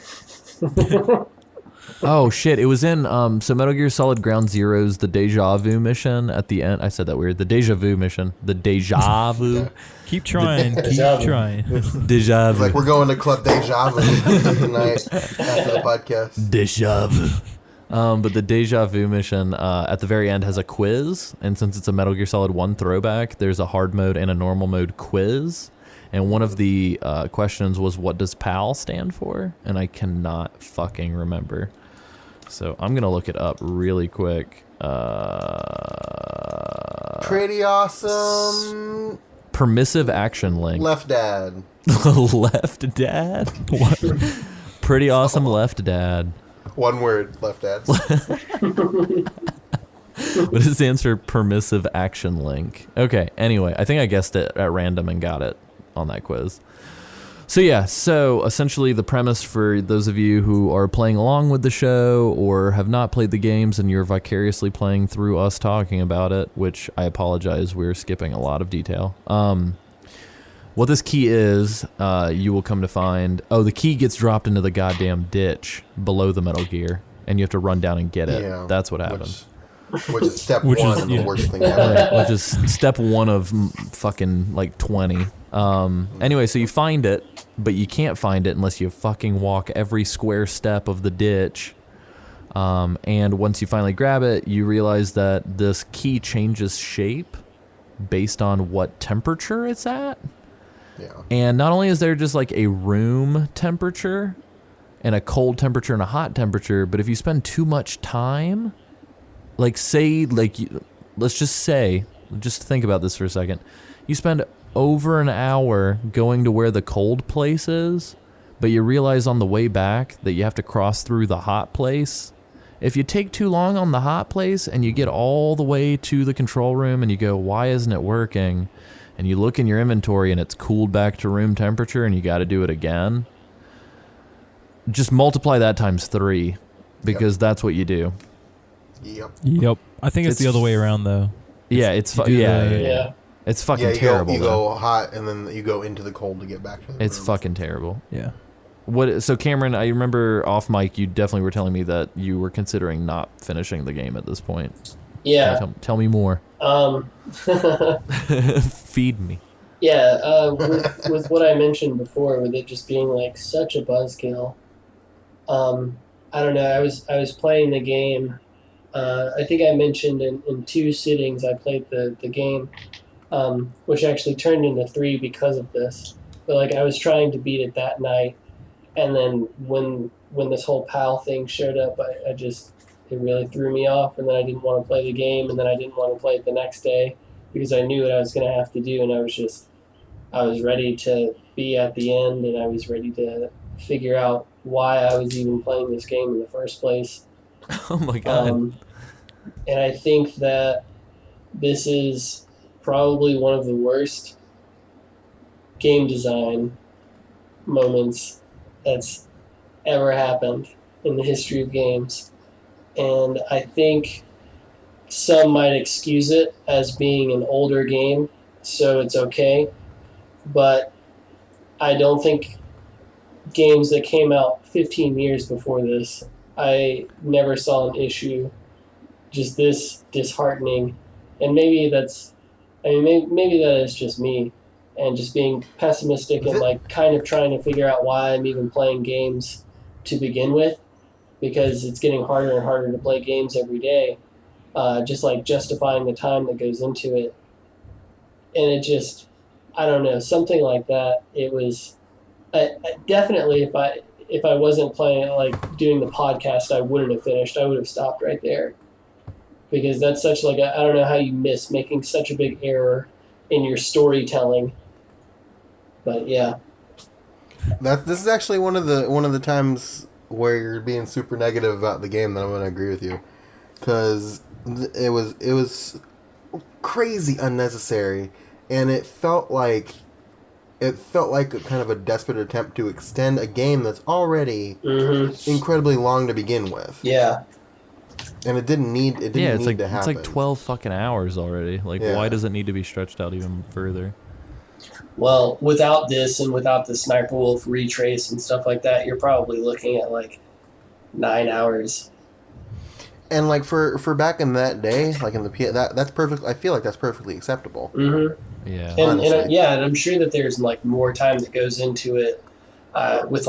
Oh shit! It was in so Metal Gear Solid Ground Zero's the Deja Vu mission at the end. I said that weird. The Deja Vu mission. The Deja Vu. Keep trying. Keep Deja vu. trying. Deja It's Vu. like we're going to Club Deja Vu tonight after the podcast. Deja Vu. But the Deja Vu mission at the very end has a quiz, and since it's a Metal Gear Solid 1 throwback, there's a hard mode and a normal mode quiz. And one of the questions was, what does PAL stand for? And I cannot fucking remember. So I'm going to look it up really quick. Pretty awesome. Permissive action link. Left dad. Left dad? What? Pretty awesome left dad. One word, left dad. But it stands for permissive action link. Okay, anyway, I think I guessed it at random and got it on that quiz. So yeah, so essentially the premise for those of you who are playing along with the show or have not played the games and you're vicariously playing through us talking about it, which I apologize, we're skipping a lot of detail. What this key is, you will come to find, the key gets dropped into the goddamn ditch below the Metal Gear, and you have to run down and get it. Yeah, That's what happened. Which is step Which one is- and the yeah. worst thing ever. Which is step one of fucking like 20. Anyway, so you find it, but you can't find it unless you fucking walk every square step of the ditch. And once you finally grab it, you realize that this key changes shape based on what temperature it's at. Yeah. And not only is there just like a room temperature and a cold temperature and a hot temperature, but if you spend too much time, like say, let's just say, just think about this for a second. You spend over an hour going to where the cold place is, but you realize on the way back that you have to cross through the hot place. If you take too long on the hot place and you get all the way to the control room and you go, why isn't it working? And you look in your inventory and it's cooled back to room temperature and you got to do it again. Just multiply that times 3 because that's what you do. Yep. Yep. I think it's the other way around though. Yeah, it's you do yeah, the- Yeah. it's fucking Yeah, terrible. you though. go hot and then you go into the cold to get back to the It's room. fucking terrible. Yeah. What? So Cameron, I remember off mic, you definitely were telling me that you were considering not finishing the game at this point. Yeah. Tell me more. Feed me. Yeah, with what I mentioned before, with it just being like such a buzzkill. I don't know. I was playing the game. I think I mentioned in 2 sittings I played the game, which actually turned into 3 because of this. But like I was trying to beat it that night, and then when this whole PAL thing showed up, I just it really threw me off, and then I didn't want to play the game, and then I didn't want to play it the next day because I knew what I was going to have to do, and I was ready to be at the end, and I was ready to figure out why I was even playing this game in the first place. Oh my god. And I think that this is probably one of the worst game design moments that's ever happened in the history of games. And I think some might excuse it as being an older game, so it's okay. But I don't think games that came out 15 years before this, I never saw an issue just this disheartening. And maybe that's, maybe that is just me and just being pessimistic and like kind of trying to figure out why I'm even playing games to begin with, because it's getting harder and harder to play games every day. Just like justifying the time that goes into it. And it just, I don't know, something like that. It was definitely if I wasn't playing, like doing the podcast, I wouldn't have finished. I would have stopped right there, because that's such like I don't know how you miss making such a big error in your storytelling. But yeah, This is actually one of the times where you're being super negative about the game that I'm going to agree with you. because it was crazy unnecessary, and it felt like a kind of a desperate attempt to extend a game that's already incredibly long to begin with. Yeah. And it didn't need to happen. It's like 12 fucking hours already. Like, Yeah. why does it need to be stretched out even further? Well, without this and without the Sniper Wolf retrace and stuff like that, you're probably looking at like 9 hours. And like for back in that day, like in the that's perfect. I feel like that's perfectly acceptable. Mm-hmm. Yeah. And Honestly. and I'm sure that there's like more time that goes into it, with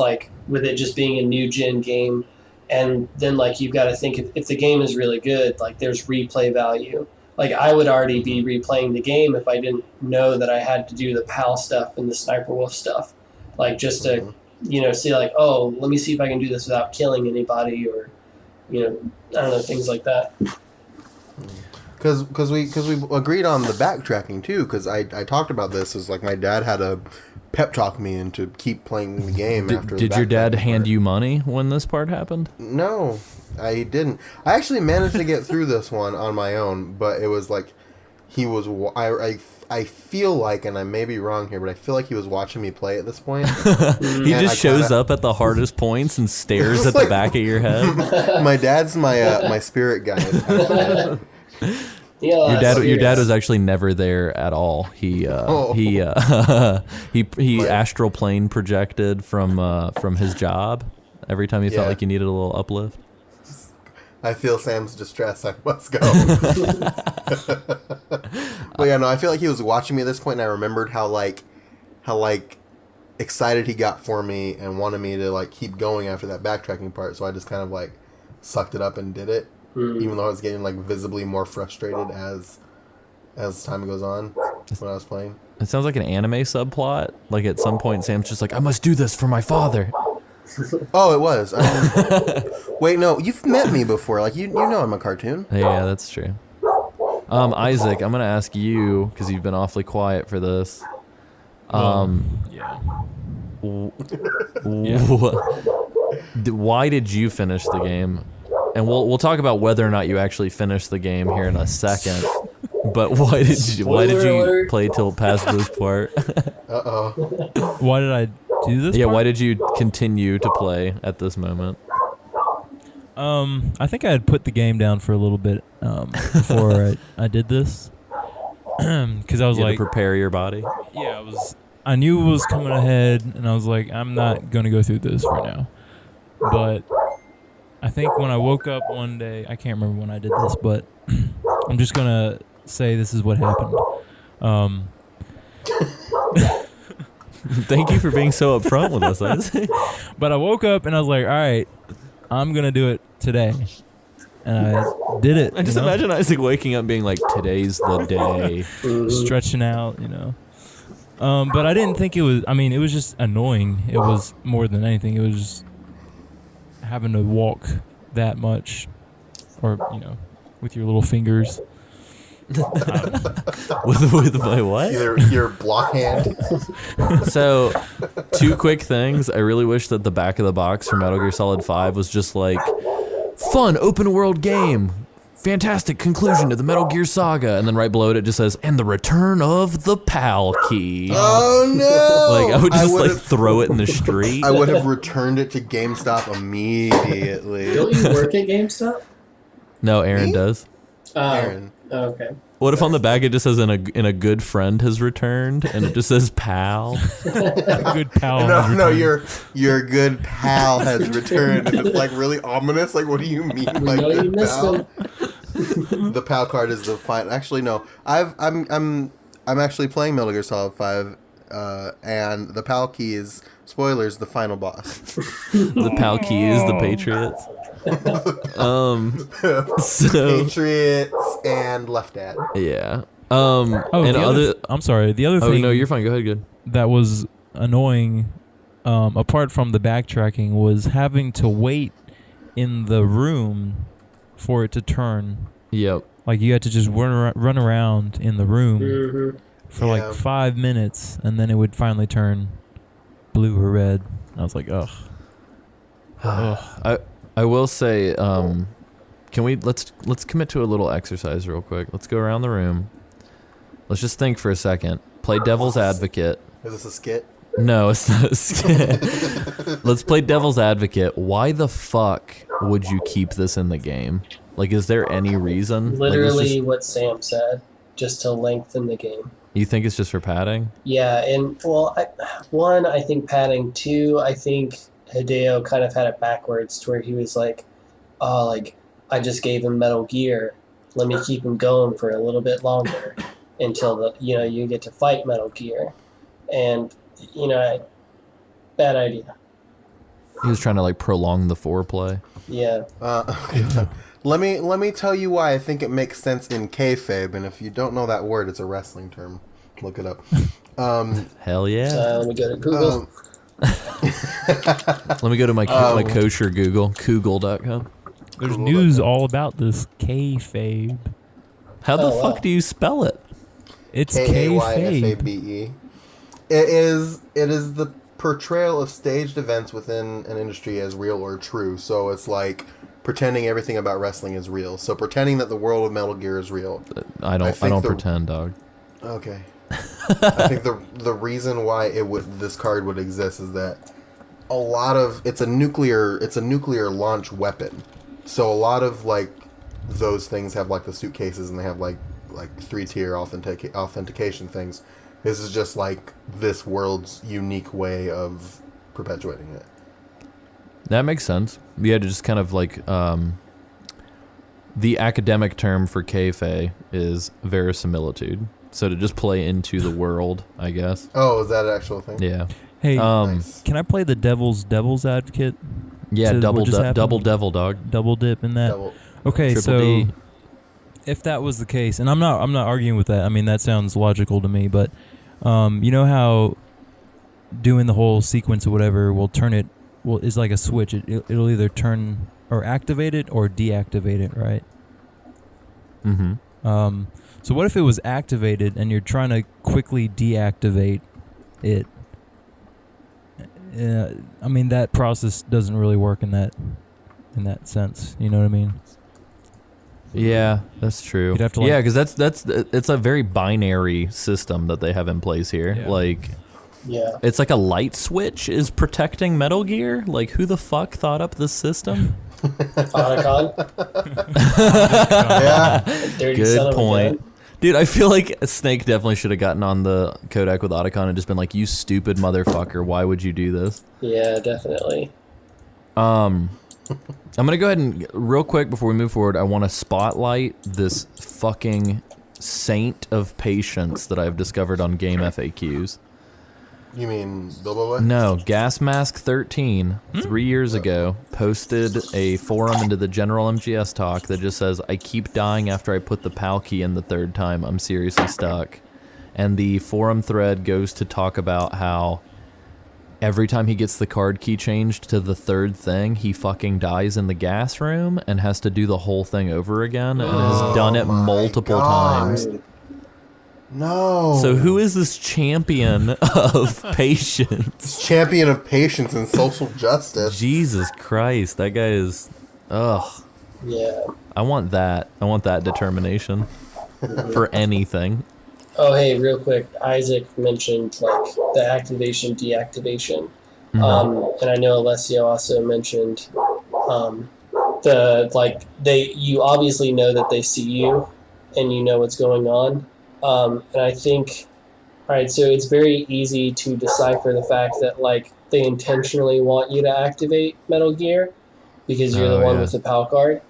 it just being a new gen game, and then like you've got to think if the game is really good, like there's replay value. Like I would already be replaying the game if I didn't know that I had to do the PAL stuff and the Sniper Wolf stuff, like just to see like, oh, let me see if I can do this without killing anybody, or I don't know, things like that. Because we agreed on the backtracking too. Because I talked about this as like my dad had to pep talk me into keep playing the game after. Did your dad hand you money when this part happened? No, I didn't. I actually managed to get through this one on my own, but it was like he was. I feel like, and I may be wrong here, but I feel like he was watching me play at this point. He just shows up at the hardest points and stares at the back of your head. My dad's my spirit guide. Yeah, Your dad was actually never there at all. He astral plane projected from his job every time he felt like you needed a little uplift. I feel Sam's distress. I must go. But yeah, no, I feel like he was watching me at this point, and I remembered how excited he got for me and wanted me to like keep going after that backtracking part. So I just kind of like sucked it up and did it, even though I was getting like visibly more frustrated as time goes on when I was playing. It sounds like an anime subplot. Like at some point, Sam's just like, "I must do this for my father." Oh, it was. Wait, no, you've met me before. Like you know I'm a cartoon. Yeah, that's true. Isaac, I'm gonna ask you because you've been awfully quiet for this. Yeah. Why did you finish the game? And we'll talk about whether or not you actually finished the game here in a second. But why did you play till past this part? Why did I do this? Yeah, part? why did you continue to play at this moment? I think I had put the game down for a little bit before I did this, because I was You had like, to prepare your body. yeah, I knew it was coming ahead, and I was like, I'm not gonna go through this right now. But I think when I woke up one day, I can't remember when I did this, but I'm just gonna say this is what happened. Thank you for being so upfront with us, Isaac. But I woke up and I was like, all right, I'm gonna do it today, and I did it. I just imagine Isaac waking up being like, "Today's the day." Stretching out, But I didn't think it was. I mean, it was just annoying. It was more than anything. It was just having to walk that much, or with your little fingers. with my what? Your block hand. So, two quick things. I really wish that the back of the box for Metal Gear Solid 5 was just like, fun open world game. Fantastic conclusion to the Metal Gear saga. And then right below it just says, and the return of the PAL key. Oh no! Like, I would just throw it in the street. I would have returned it to GameStop immediately. Don't you work at GameStop? No, Aaron Me? does. Aaron. Oh, okay. What if on the back it just says, in a good friend has returned, and it just says PAL? Good pal. No, your good pal has returned. And it's like really ominous. Like, what do you mean? We Like, know you good missed pal? him. The PAL card is the final. Actually, no. I'm actually playing Metal Gear Solid 5, and the PAL key is, spoilers, the final boss. The PAL key is the Patriots. So Patriots and Left Dad. yeah. I'm sorry. The other Oh thing no, you're fine. Go ahead. Good. that was annoying, apart from the backtracking, was having to wait in the room for it to turn. Yep. Like you had to just run around in the room for Yeah. like 5 minutes, and then it would finally turn blue or red. And I was like, ugh. I will say, Can we let's commit to a little exercise real quick. Let's go around the room. Let's just think for a second. Play devil's advocate. Is this a skit? No, it's not a skit. Let's play devil's advocate. Why the fuck would you keep this in the game? Like, is there any reason? Literally what Sam said, just to lengthen the game. You think it's just for padding? Yeah, and well, I think padding. Two, I think Hideo kind of had it backwards to where he was like, oh, like, I just gave him Metal Gear. Let me keep him going for a little bit longer until you get to fight Metal Gear. And, bad idea. He was trying to like prolong the foreplay. Yeah. Let me tell you why I think it makes sense in kayfabe, and if you don't know that word, it's a wrestling term. Look it up. Hell yeah. Let me go to Google. Let me go to my kosher Google, Google.com. There's news all about this kayfabe. How the fuck do you spell it? It's Kayfabe. kayfabe. It is the portrayal of staged events within an industry as real or true. So it's like pretending everything about wrestling is real. So pretending that the world of Metal Gear is real. I don't pretend, dog. Okay. I think the reason why this card would exist is that it's a nuclear launch weapon. So a lot of like those things have like the suitcases and they have like 3-tier authentication things. This is just like this world's unique way of perpetuating it. That makes sense. Yeah, just kind of like the academic term for kayfabe is verisimilitude. So to just play into the world, I guess. Oh, is that an actual thing? Yeah. Hey, Nice. can I play the devil's advocate? Yeah, to double what just happened? double devil, dog. Double dip in that. Okay, Triple so D. if that was the case, and I'm not arguing with that. I mean, that sounds logical to me, but you know how doing the whole sequence or whatever will turn it is like a switch. It'll either turn or activate it or deactivate it, right? Mm-hmm. So what if it was activated and you're trying to quickly deactivate it? I mean, that process doesn't really work in that sense. You know what I mean? Yeah, that's true. You'd have to, because it's a very binary system that they have in place here. Yeah. Like, Yeah. it's like a light switch is protecting Metal Gear. Like, who the fuck thought up this system? Otacon. Yeah. Dirty son Good of a point. gun. Dude, I feel like Snake definitely should have gotten on the Kodak with Otacon and just been like, you stupid motherfucker, why would you do this? Yeah, definitely. I'm going to go ahead and, real quick before we move forward, I want to spotlight this fucking saint of patience that I've discovered on Game FAQs. You mean Bilbo Boy? No, Gas Mask 13, 3 years ago, posted a forum into the general MGS talk that just says, I keep dying after I put the PAL key in the third time, I'm seriously stuck. And the forum thread goes to talk about how every time he gets the card key changed to the third thing, he fucking dies in the gas room and has to do the whole thing over again, and has done it multiple times. No. So who is this champion of patience? This champion of patience and social justice. Jesus Christ, that guy is... Ugh. Yeah. I want that. I want that determination for anything. Oh, hey, real quick. Isaac mentioned like the activation, deactivation, and I know Alessio also mentioned you obviously know that they see you, and you know what's going on. And I think, all right, so it's very easy to decipher the fact that like they intentionally want you to activate Metal Gear because you're the one with the PAL card.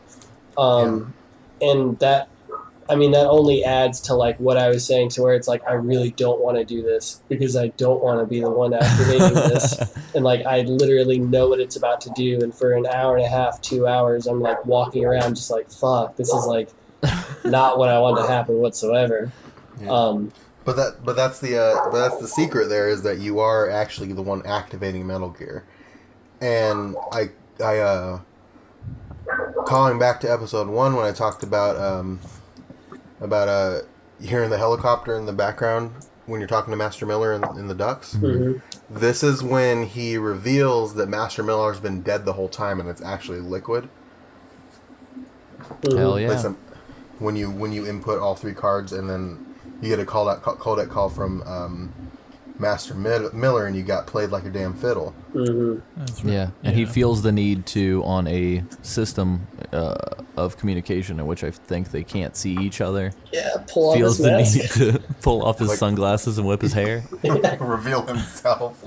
And that, I mean, that only adds to like what I was saying, to where it's like, I really don't want to do this because I don't want to be the one activating this. And like, I literally know what it's about to do. And for an hour and a half, 2 hours, I'm like walking around just like, fuck, this is like not what I want to happen whatsoever. Yeah. But that's the secret there, is that you are actually the one activating Metal Gear. And I calling back to episode 1 when I talked about hearing the helicopter in the background when you're talking to Master Miller in the Ducks. Mm-hmm. This is when he reveals that Master Miller's been dead the whole time and it's actually Liquid. Hell Like yeah. when you input all 3 cards, and then you get a callback call from Master Miller, and you got played like a damn fiddle. That's right. Yeah, and he feels the need to, on a system of communication in which I think they can't see each other, Yeah, pull off feels his the mask. need to pull off his Like- sunglasses and whip his hair. Reveal himself.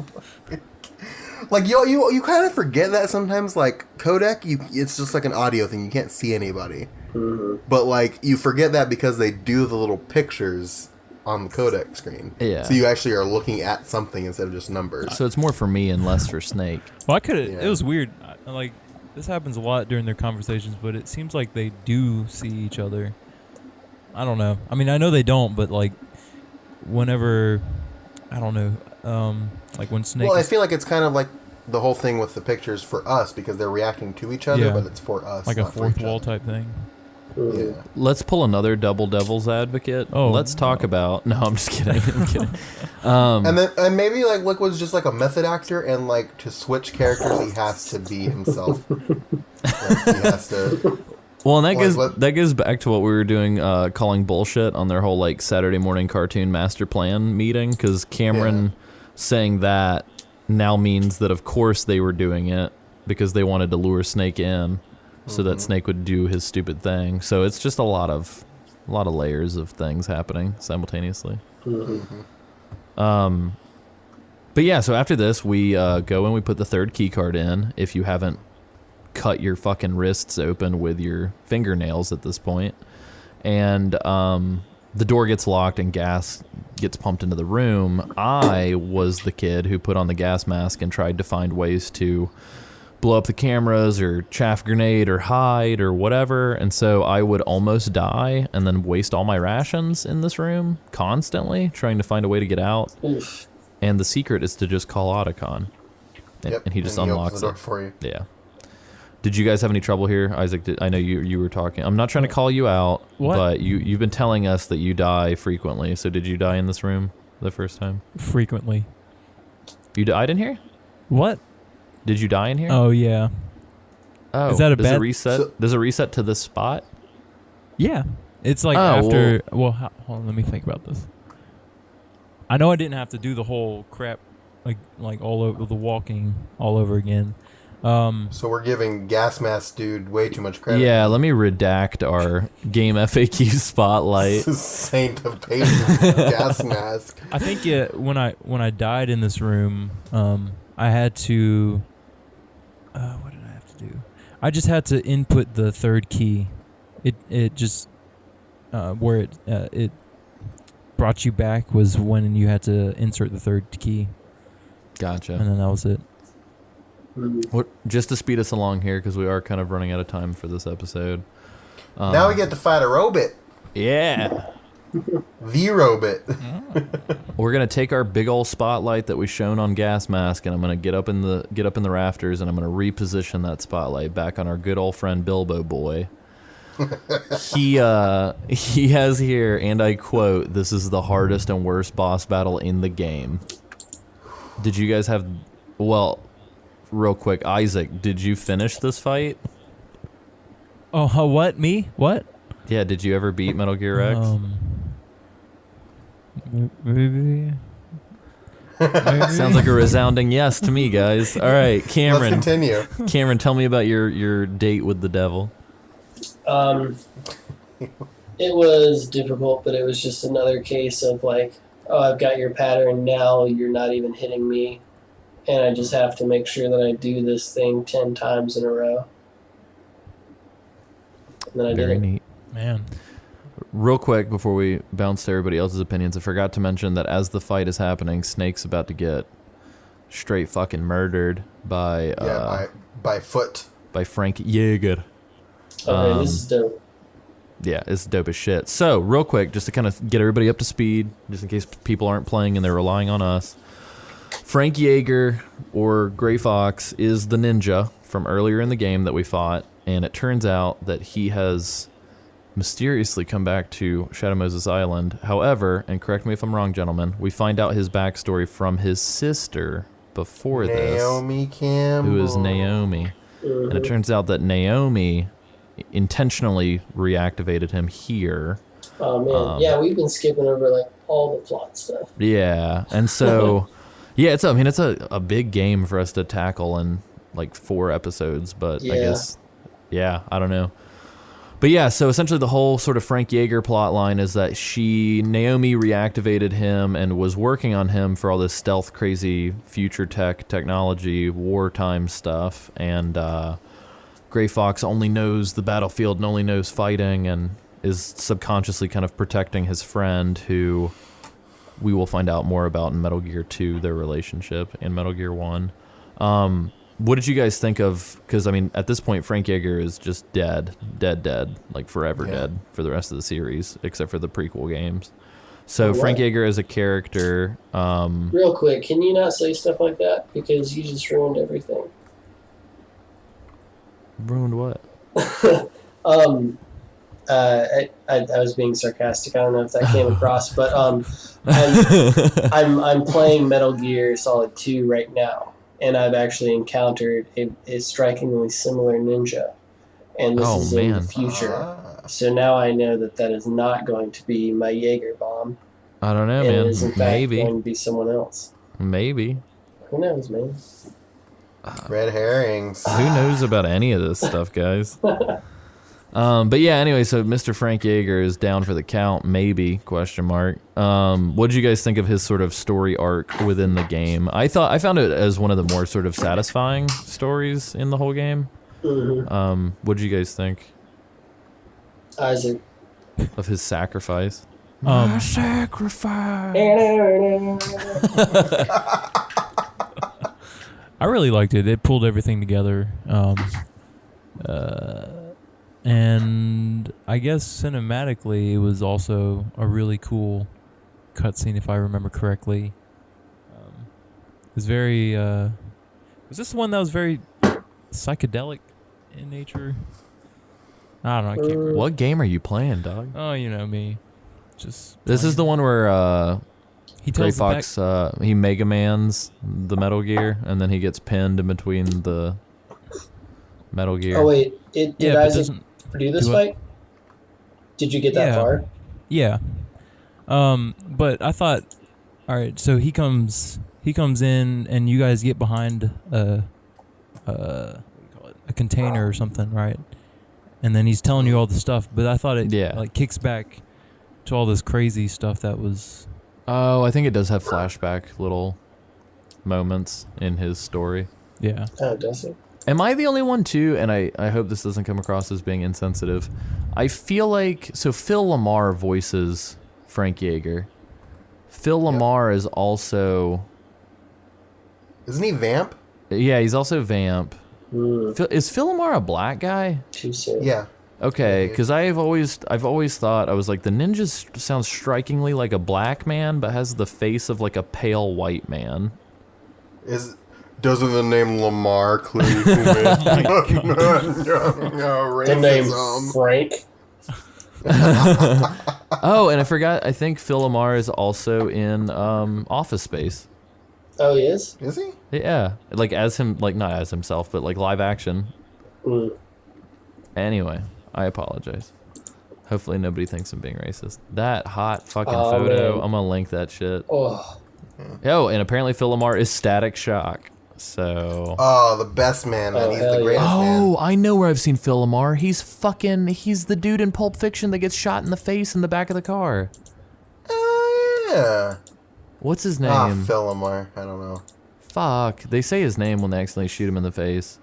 Like you kind of forget that sometimes. Like codec, it's just like an audio thing. You can't see anybody. But like you forget that because they do the little pictures on the codec screen. Yeah. So you actually are looking at something instead of just numbers. So it's more for me and less for Snake. Well, I could have. Yeah. It was weird. Like this happens a lot during their conversations, but it seems like they do see each other. I don't know. I mean, I know they don't, but like whenever, I don't know. Like when Snake. Well, I is- feel like it's kind of like the whole thing with the pictures for us because they're reacting to each other, Yeah. but it's for us. like a not for fourth each wall other. type thing. Yeah. Let's pull another double devil's advocate. Oh, Let's talk no. about. No, I'm just kidding. I'm kidding. And maybe like Liquid's just like a method actor, and like to switch characters, he has to be himself. Like, he has to. Well, and Like, what- that goes back to what we were doing, calling bullshit on their whole like Saturday morning cartoon master plan meeting. Because Cameron saying that now means that of course they were doing it because they wanted to lure Snake in, so that Snake would do his stupid thing. So it's just a lot of layers of things happening simultaneously. But yeah, so after this, we go and we put the 3rd key card in. If you haven't cut your fucking wrists open with your fingernails at this point, and the door gets locked and gas gets pumped into the room. I was the kid who put on the gas mask and tried to find ways to blow up the cameras or chaff grenade or hide or whatever, and so I would almost die and then waste all my rations in this room constantly trying to find a way to get out. Oof. And the secret is to just call Otacon, and he just opens unlocks the door it for you. Yeah. Did you guys have any trouble here, Isaac? I know you were talking. I'm not trying to call you out, What? but you've been telling us that you die frequently. So did you die in this room the first time? Frequently. You died in here? What? Did you die in here? Oh yeah. Oh, is that a does bad- it reset? So- Does it reset to this spot? Yeah. It's like Oh, after. Well, hold on. Let me think about this. I know I didn't have to do the whole crap, like all over the walking all over again. So we're giving Gas Mask Dude way too much credit. Yeah. Let me redact our game FAQ spotlight. Saint of Patience, Gas Mask. I think when I died in this room, I had to. What did I have to do? I just had to input the 3rd key. It just where it brought you back was when you had to insert the 3rd key, and Gotcha. then that was it. What? Just to speed us along here, because we are kind of running out of time for this episode. Now we get to fight a robot. Yeah. The robot. We're gonna take our big old spotlight that we shown on Gas Mask, and I'm gonna get up in the rafters, and I'm gonna reposition that spotlight back on our good old friend Bilbo Boy. He has here, and I quote, "This is the hardest and worst boss battle in the game." Did you guys have? Well, real quick, Isaac, did you finish this fight? Oh, what? Me? What? Yeah, did you ever beat Metal Gear X? Maybe. Sounds like a resounding yes to me, guys. All right, Let's Cameron. continue. Cameron, tell me about your date with the devil. It was difficult, but it was just another case of like, oh, I've got your pattern now. You're not even hitting me, and I just have to make sure that I do this thing 10 times in a row. And then I Very did it. neat. Man. Real quick before we bounce to everybody else's opinions, I forgot to mention that as the fight is happening, Snake's about to get straight fucking murdered by By foot. by Frank Jaeger. Okay, this is dope. Yeah, it's dope as shit. So, real quick, just to kind of get everybody up to speed, just in case people aren't playing and they're relying on us. Frank Jaeger, or Gray Fox, is the ninja from earlier in the game that we fought, and it turns out that he has mysteriously come back to Shadow Moses Island. However, and correct me if I'm wrong, gentlemen, we find out his backstory from his sister before this, Naomi Campbell. who is Naomi. And it turns out that Naomi intentionally reactivated him here. Oh man, yeah, we've been skipping over like all the plot stuff. Yeah, and so yeah, it's a big game for us to tackle in like 4 episodes, but I guess I don't know. But yeah, so essentially the whole sort of Frank Yeager plot line is that Naomi reactivated him and was working on him for all this stealth, crazy future technology, wartime stuff, and Gray Fox only knows the battlefield and only knows fighting and is subconsciously kind of protecting his friend, who we will find out more about in Metal Gear 2, their relationship, in Metal Gear 1. What did you guys think of, because I mean, at this point, Frank Yeager is just dead, like forever dead for the rest of the series, except for the prequel games. So Frank Yeager as a character... Real quick, can you not say stuff like that? Because you just ruined everything. Ruined what? I was being sarcastic. I don't know if that came across, but I'm playing Metal Gear Solid 2 right now. And I've actually encountered a strikingly similar ninja. And this is in the future. So now I know that is not going to be my Jaeger bomb. I don't know, and man. It is in fact going to be someone else. Maybe. Who knows, man? Red herrings. Who knows about any of this stuff, guys? But yeah, anyway, so Mr. Frank Yeager is down for the count, maybe, question mark. What did you guys think of his sort of story arc within the game? I found it as one of the more sort of satisfying stories in the whole game. Mm-hmm. What did you guys think Isaac. of his sacrifice? My sacrifice. I really liked it. It pulled everything together. And I guess cinematically, it was also a really cool cutscene, if I remember correctly. It was very... was this the one that was very psychedelic in nature? I don't know. I can't remember. What game are you playing, dog? Oh, you know me. Just This is the one where he Gray tells Fox, he Mega Man's the Metal Gear, and then he gets pinned in between the Metal Gear. Oh, wait. Did but Isaac do this fight? Did you get that far? Yeah. But I thought, all right, so he comes in, and you guys get behind what do you call it? A container or something, right? And then he's telling you all the stuff, but I thought it like kicks back to all this crazy stuff that was... Oh, I think it does have flashback little moments in his story. Yeah. Oh, does it? Am I the only one too? And I hope this doesn't come across as being insensitive. I feel like, so Phil Lamar voices Frank Yeager. Phil Lamar is also... Isn't he Vamp? Yeah, he's also Vamp. Is Phil Lamar a black guy? Too soon. Yeah. Okay, because I've always thought, I was like, the ninja sounds strikingly like a black man, but has the face of like a pale white man. Doesn't the name Lamar clue you? The name Frank. Oh, and I forgot, I think Phil Lamar is also in Office Space. Oh, he is? Is he? Yeah, like as him, like not as himself, but like live action. Anyway, I apologize. Hopefully nobody thinks I'm being racist. That hot fucking photo, man. I'm gonna link that shit. Oh. Oh, and apparently Phil Lamar is Static Shock. So. Oh, the best man, man. Oh, He's hell the greatest yeah. man. Oh, I know where I've seen Phil Lamar. He's the dude in Pulp Fiction that gets shot in the face in the back of the car. Oh, yeah. What's his name? Phil Lamar. I don't know. Fuck. They say his name when they accidentally shoot him in the face.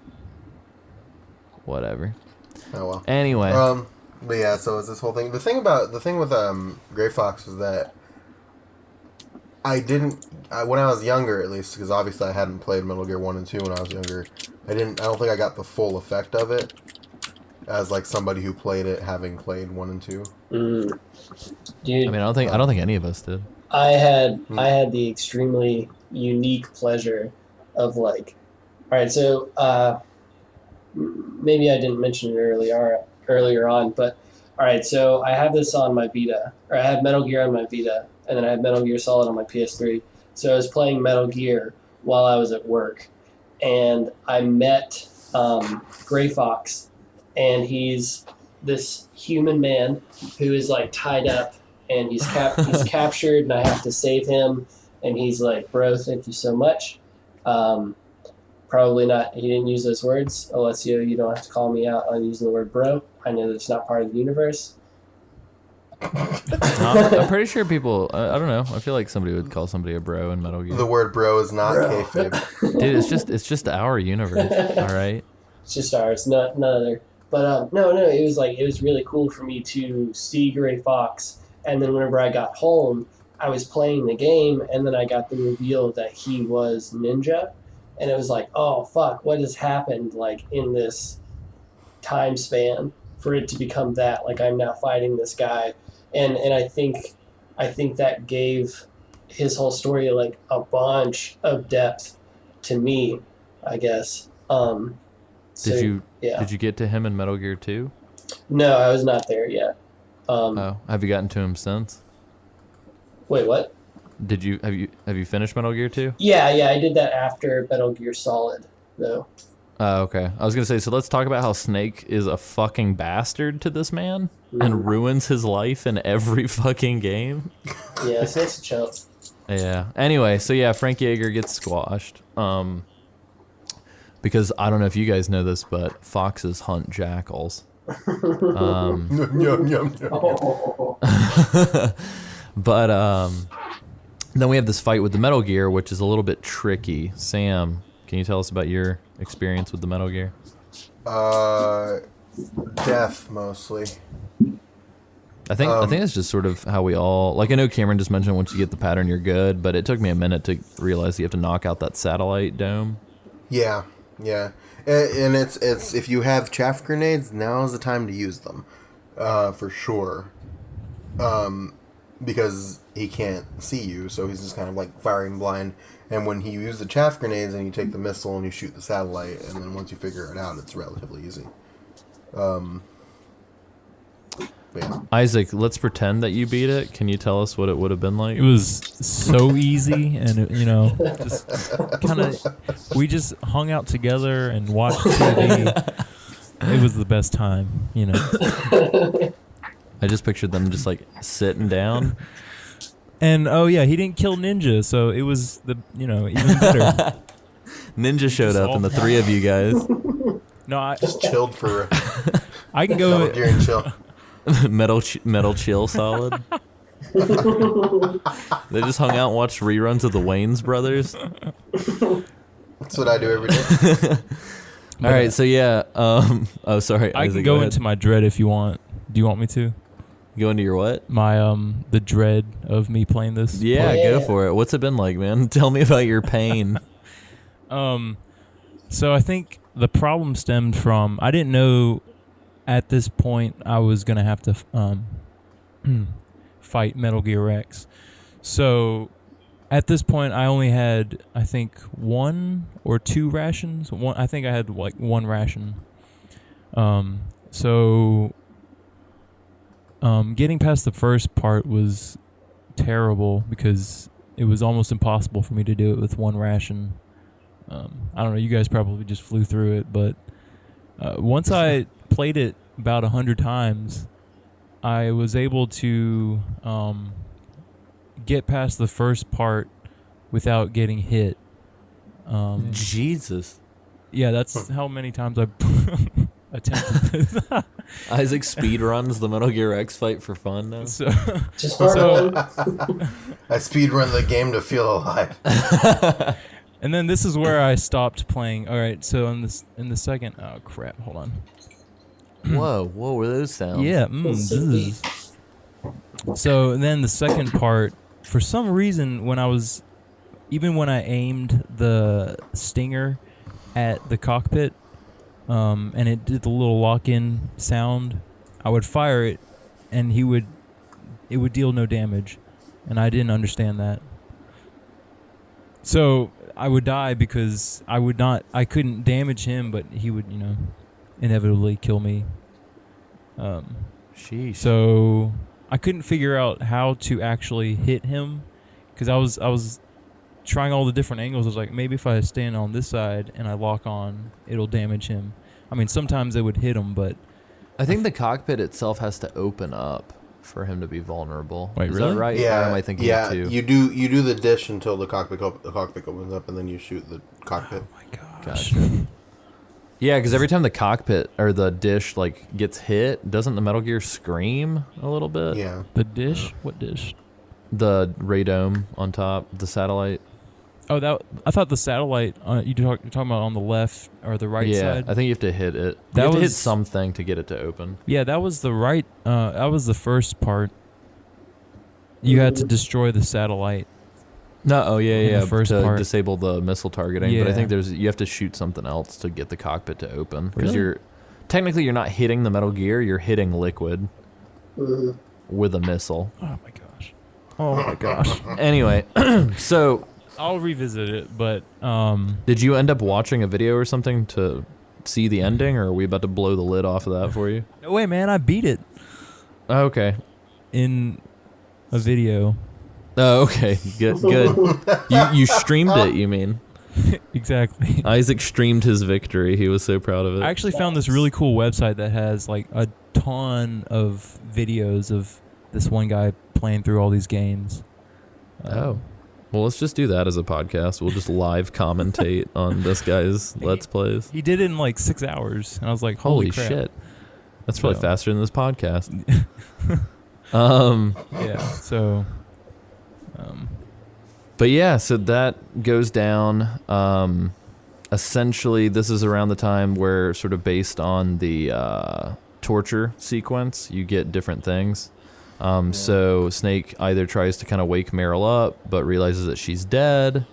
Whatever. Oh, well. Anyway. But yeah, so it's this whole thing. The thing with Gray Fox was that when I was younger, at least, because obviously I hadn't played Metal Gear 1 and 2 when I was younger, I don't think I got the full effect of it as like somebody who played it having played 1 and 2. Dude, I mean, I don't think any of us did. I had the extremely unique pleasure of like, all right, so maybe I didn't mention it earlier on, but all right, so I have this on my Vita, or I have Metal Gear on my Vita, and then I have Metal Gear Solid on my PS3. So I was playing Metal Gear while I was at work, and I met Gray Fox and he's this human man who is like tied up, and he's captured, and I have to save him. And he's like, "Bro, thank you so much." Probably not. He didn't use those words. Alessio, you don't have to call me out on using the word "bro." I know that it's not part of the universe. I'm pretty sure people. I don't know. I feel like somebody would call somebody a bro in Metal Gear. The word bro is not Bro. kayfabe. Dude, it's just our universe. All right. It's just ours, not none other. But no, it was really cool for me to see Gray Fox, and then whenever I got home, I was playing the game, and then I got the reveal that he was Ninja, and it was like, oh fuck, what has happened like in this time span for it to become that? Like I'm now fighting this guy, and I think that gave his whole story like a bunch of depth to me, I guess. So, Did you yeah. did you get to him in Metal Gear 2? No, I was not there yet. Oh, have you gotten to him since? Wait, what? Have you finished Metal Gear 2? Yeah, I did that after Metal Gear Solid, though. Oh, okay. I was gonna say, so let's talk about how Snake is a fucking bastard to this man and ruins his life in every fucking game. Yeah, Snake's a chump. Yeah. Anyway, so yeah, Frank Yeager gets squashed. Because I don't know if you guys know this, but foxes hunt jackals. Yum, yum, yum. But then we have this fight with the Metal Gear, which is a little bit tricky. Sam, can you tell us about your experience with the Metal Gear? Death mostly. I think it's just sort of how we all like. I know Cameron just mentioned once you get the pattern, you're good, but it took me a minute to realize you have to knock out that satellite dome. Yeah, and it's if you have chaff grenades, now is the time to use them, for sure. Because he can't see you, so he's just kind of like firing blind. And when he uses the chaff grenades, and you take the missile and you shoot the satellite, and then once you figure it out, it's relatively easy. But yeah. Isaac, let's pretend that you beat it. Can you tell us what it would have been like? It was so easy, and just kind of, we just hung out together and watched TV. It was the best time, I just pictured them just like sitting down. And oh yeah, he didn't kill Ninja, so it was even better. Ninja showed up, and the three of you guys. No, I Just chilled for I can go. Metal Gear and chill. metal chill solid. They just hung out and watched reruns of the Wayans brothers. That's what I do every day. All right, so yeah. Oh, sorry. I Isaac, can go ahead. into my dread if you want. Do you want me to? Go into your what? My the dread of me playing this. Yeah, Yeah. go for it. What's it been like, man? Tell me about your pain. So I think the problem stemmed from I didn't know at this point I was gonna have to fight Metal Gear X. So at this point I only had I think 1 or 2 rations. I think I had like 1 ration. Getting past the first part was terrible because it was almost impossible for me to do it with 1 ration. I don't know, you guys probably just flew through it, but once I played it about 100 times, I was able to get past the first part without getting hit. Jesus. Yeah, that's how many times I attempted this. Isaac speed runs the Metal Gear X fight for fun now. So, Just part So- one. I speedrun the game to feel alive. and then this is where I stopped playing. All right, so in the second, oh crap, hold on. Whoa, what were those sounds? Yeah, Soupy. So then the second part, for some reason, when I aimed the Stinger at the cockpit, and it did the little lock-in sound, I would fire it, and it would deal no damage, and I didn't understand that. So I would die because I couldn't damage him, but he would, inevitably kill me. Sheesh. So I couldn't figure out how to actually hit him because I was trying all the different angles. I was like, maybe if I stand on this side and I lock on, it'll damage him. I mean, sometimes it would hit him, but I think the cockpit itself has to open up for him to be vulnerable. Wait, Is really? that right? Yeah, Or am I thinking yeah. of two? You do the dish until the cockpit opens up, and then you shoot the cockpit. oh my gosh. Gotcha. Yeah, because every time the cockpit or the dish like gets hit, doesn't the Metal Gear scream a little bit? Yeah. The dish? What dish? The radome on top, the satellite. Oh, I thought the satellite. You're talking about on the left or the right yeah, side. I think you have to hit it. That You have to hit was- something to get it to open. Yeah, that was the right. That was the first part. You had to destroy the satellite. No, oh yeah, In the yeah, first to part. disable the missile targeting. But I Yeah. think you have to shoot something else to get the cockpit to open because Really? technically you're not hitting the Metal Gear, you're hitting Liquid Mhm. with a missile. Oh my gosh. Oh my gosh. Anyway, so I'll revisit it, but did you end up watching a video or something to see the ending, or are we about to blow the lid off of that for you? no way, man. I beat it Oh, okay. in a video. Oh, okay. Good. Good. You streamed it, you mean? Exactly. Isaac streamed his victory. He was so proud of it. I actually found this really cool website that has like a ton of videos of this one guy playing through all these games. Oh. Well, let's just do that as a podcast. We'll just live commentate on this guy's Let's Plays. He did it in like 6 hours, and I was like, Holy "Holy crap. shit. That's probably So- faster than this podcast. Yeah. So. But yeah, so that goes down. Essentially, this is around the time where, sort of based on the torture sequence, you get different things. So Snake either tries to kind of wake Meryl up, but realizes that she's dead,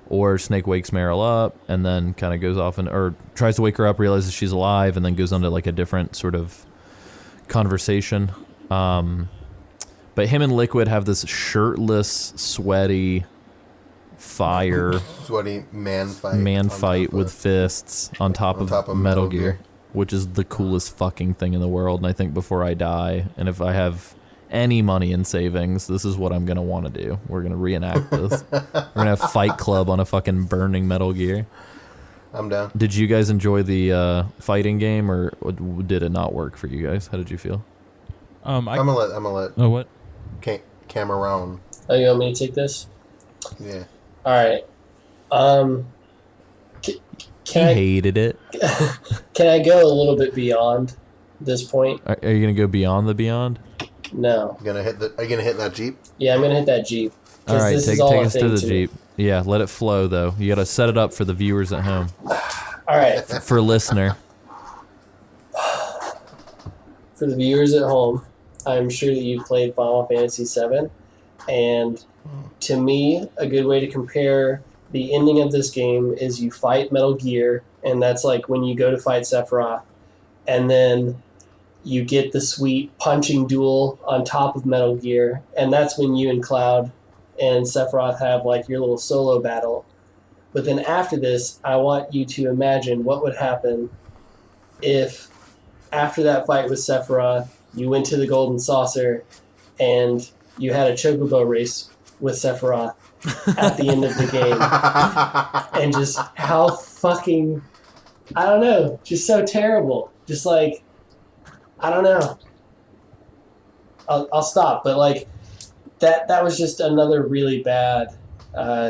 or Snake wakes Meryl up and then kind of goes off or tries to wake her up, realizes she's alive, and then goes on to like a different sort of conversation. But him and Liquid have this shirtless, sweaty, fire Sweaty man fight. man on fight top with of- fists on top of Metal Metal Gear, Gear. which is the coolest fucking thing in the world. And I think before I die, and if I have any money in savings, this is what I'm gonna want to do. We're gonna reenact this. We're gonna have Fight Club on a fucking burning Metal Gear. I'm down. Did you guys enjoy the fighting game, or did it not work for you guys? How did you feel? I'm gonna let Oh, what? Cameron. Oh, you want me to take this? Yeah. All right. He Can I hated it. can I go a little bit beyond this point? Are you gonna go beyond the beyond? No. Are you gonna hit that Jeep? Yeah, I'm gonna hit that Jeep. 'Cause All right, this take is all a us to thing the me. Jeep. Yeah, let it flow though. You gotta set it up for the viewers at home, All right, for listener. for the viewers at home, I'm sure that you've played Final Fantasy VII, and to me, a good way to compare the ending of this game is you fight Metal Gear, and that's like when you go to fight Sephiroth, and then you get the sweet punching duel on top of Metal Gear, and that's when you and Cloud and Sephiroth have like your little solo battle. But then after this, I want you to imagine what would happen if after that fight with Sephiroth, you went to the Golden Saucer and you had a chocobo race with Sephiroth at the end of the game. And just how fucking, I don't know, just so terrible. Just like, I don't know. I'll stop, but like, that was just another really bad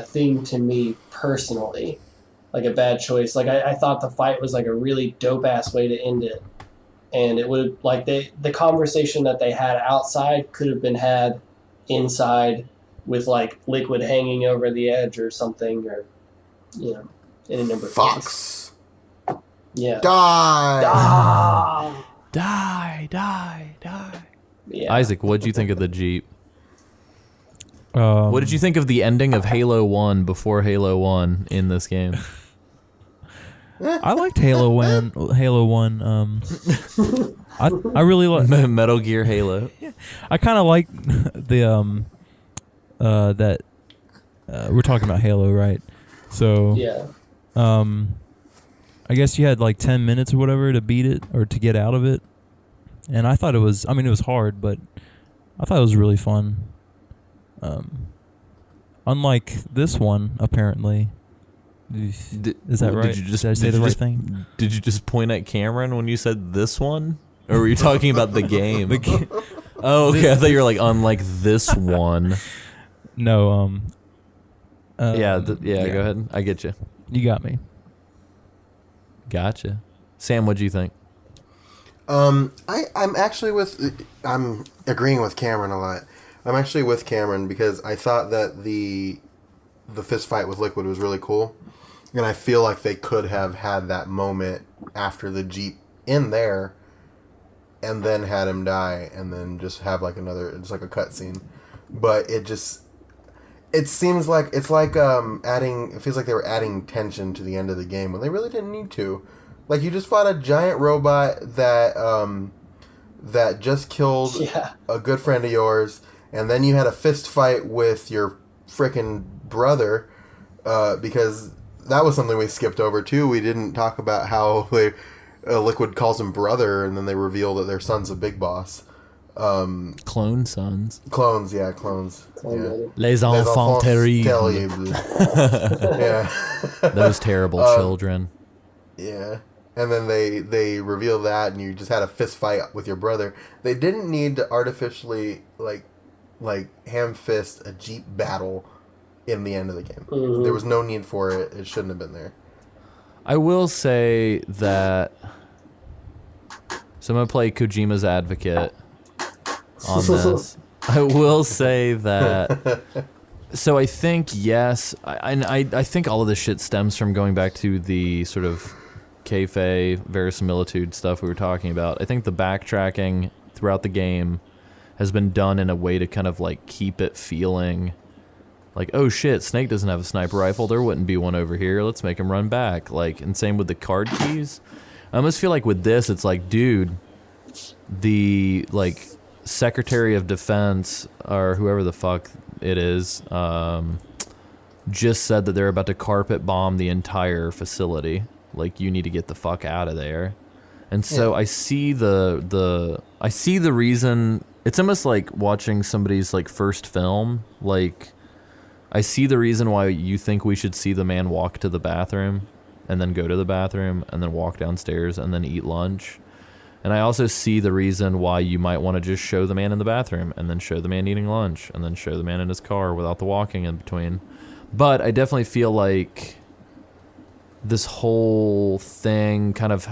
thing to me personally. Like a bad choice. Like I thought the fight was like a really dope ass way to end it. And it would like the conversation that they had outside could have been had inside with like Liquid hanging over the edge or something, or you know, in a number of cases. Fox. Yeah. Die. Ah! Die. Yeah. Isaac, what'd you think of the Jeep? What did you think of the ending of Halo 1 before Halo 1 in this game? I liked Halo 1. Halo 1. I really like. Metal Gear Halo. I kind of like the that we're talking about Halo, right? So Yeah. I guess you had like 10 minutes or whatever to beat it or to get out of it. And I thought it was, I mean, it was hard, but I thought it was really fun. Unlike this one, apparently, Is that right? Did I say the right thing? Did you just point at Cameron when you said this one? Or were you talking about the game? Oh, okay. I thought you were like, unlike this one. No, Yeah, go ahead. I get you. You got me. Gotcha. Sam, what'd you think? I'm agreeing with Cameron a lot. I'm actually with Cameron because I thought that the fist fight with Liquid was really cool. And I feel like they could have had that moment after the Jeep in there and then had him die and then just have like it's like a cutscene. But it seems like it feels like they were adding tension to the end of the game when they really didn't need to. Like, you just fought a giant robot that just killed a good friend of yours, and then you had a fist fight with your frickin' brother, because that was something we skipped over too. We didn't talk about how Liquid calls him brother, and then they reveal that their son's a big boss. Clone sons. Clones, yeah, clones. Yeah. Les enfants terribles. Yeah. Those terrible children. Yeah. And then they reveal that, and you just had a fist fight with your brother. They didn't need to artificially like ham fist a Jeep battle in the end of the game. Mm-hmm. There was no need for it. It shouldn't have been there. I will say that. So I'm gonna play Kojima's advocate on this. I will say that. So I think yes, I think all of this shit stems from going back to the sort of kayfabe verisimilitude stuff we were talking about. I think the backtracking throughout the game has been done in a way to kind of like keep it feeling like, oh shit, Snake doesn't have a sniper rifle, there wouldn't be one over here, let's make him run back. Like, and same with the card keys. I almost feel like with this it's like, dude, the like Secretary of Defense or whoever the fuck it is just said that they're about to carpet bomb the entire facility. Like, you need to get the fuck out of there. And so I see the reason. It's almost like watching somebody's like first film. Like, I see the reason why you think we should see the man walk to the bathroom and then go to the bathroom and then walk downstairs and then eat lunch. And I also see the reason why you might want to just show the man in the bathroom and then show the man eating lunch and then show the man in his car without the walking in between. But I definitely feel like this whole thing kind of,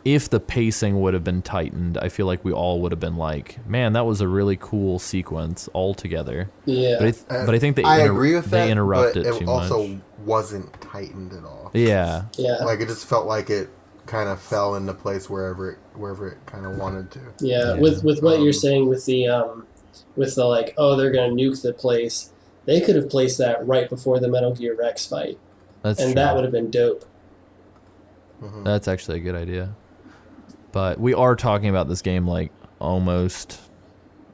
if the pacing would have been tightened, I feel like we all would have been like, man, that was a really cool sequence altogether. Yeah. But I think I agree with they that, interrupted but it too also much. Wasn't tightened at all. Yeah. Yeah. Like, it just felt like it kind of fell into place wherever it kind of wanted to. Yeah. With what you're saying with the like, oh, they're gonna nuke the place, they could have placed that right before the Metal Gear Rex fight. That's and true. that would have been dope. Mm-hmm. That's actually a good idea. But we are talking about this game like almost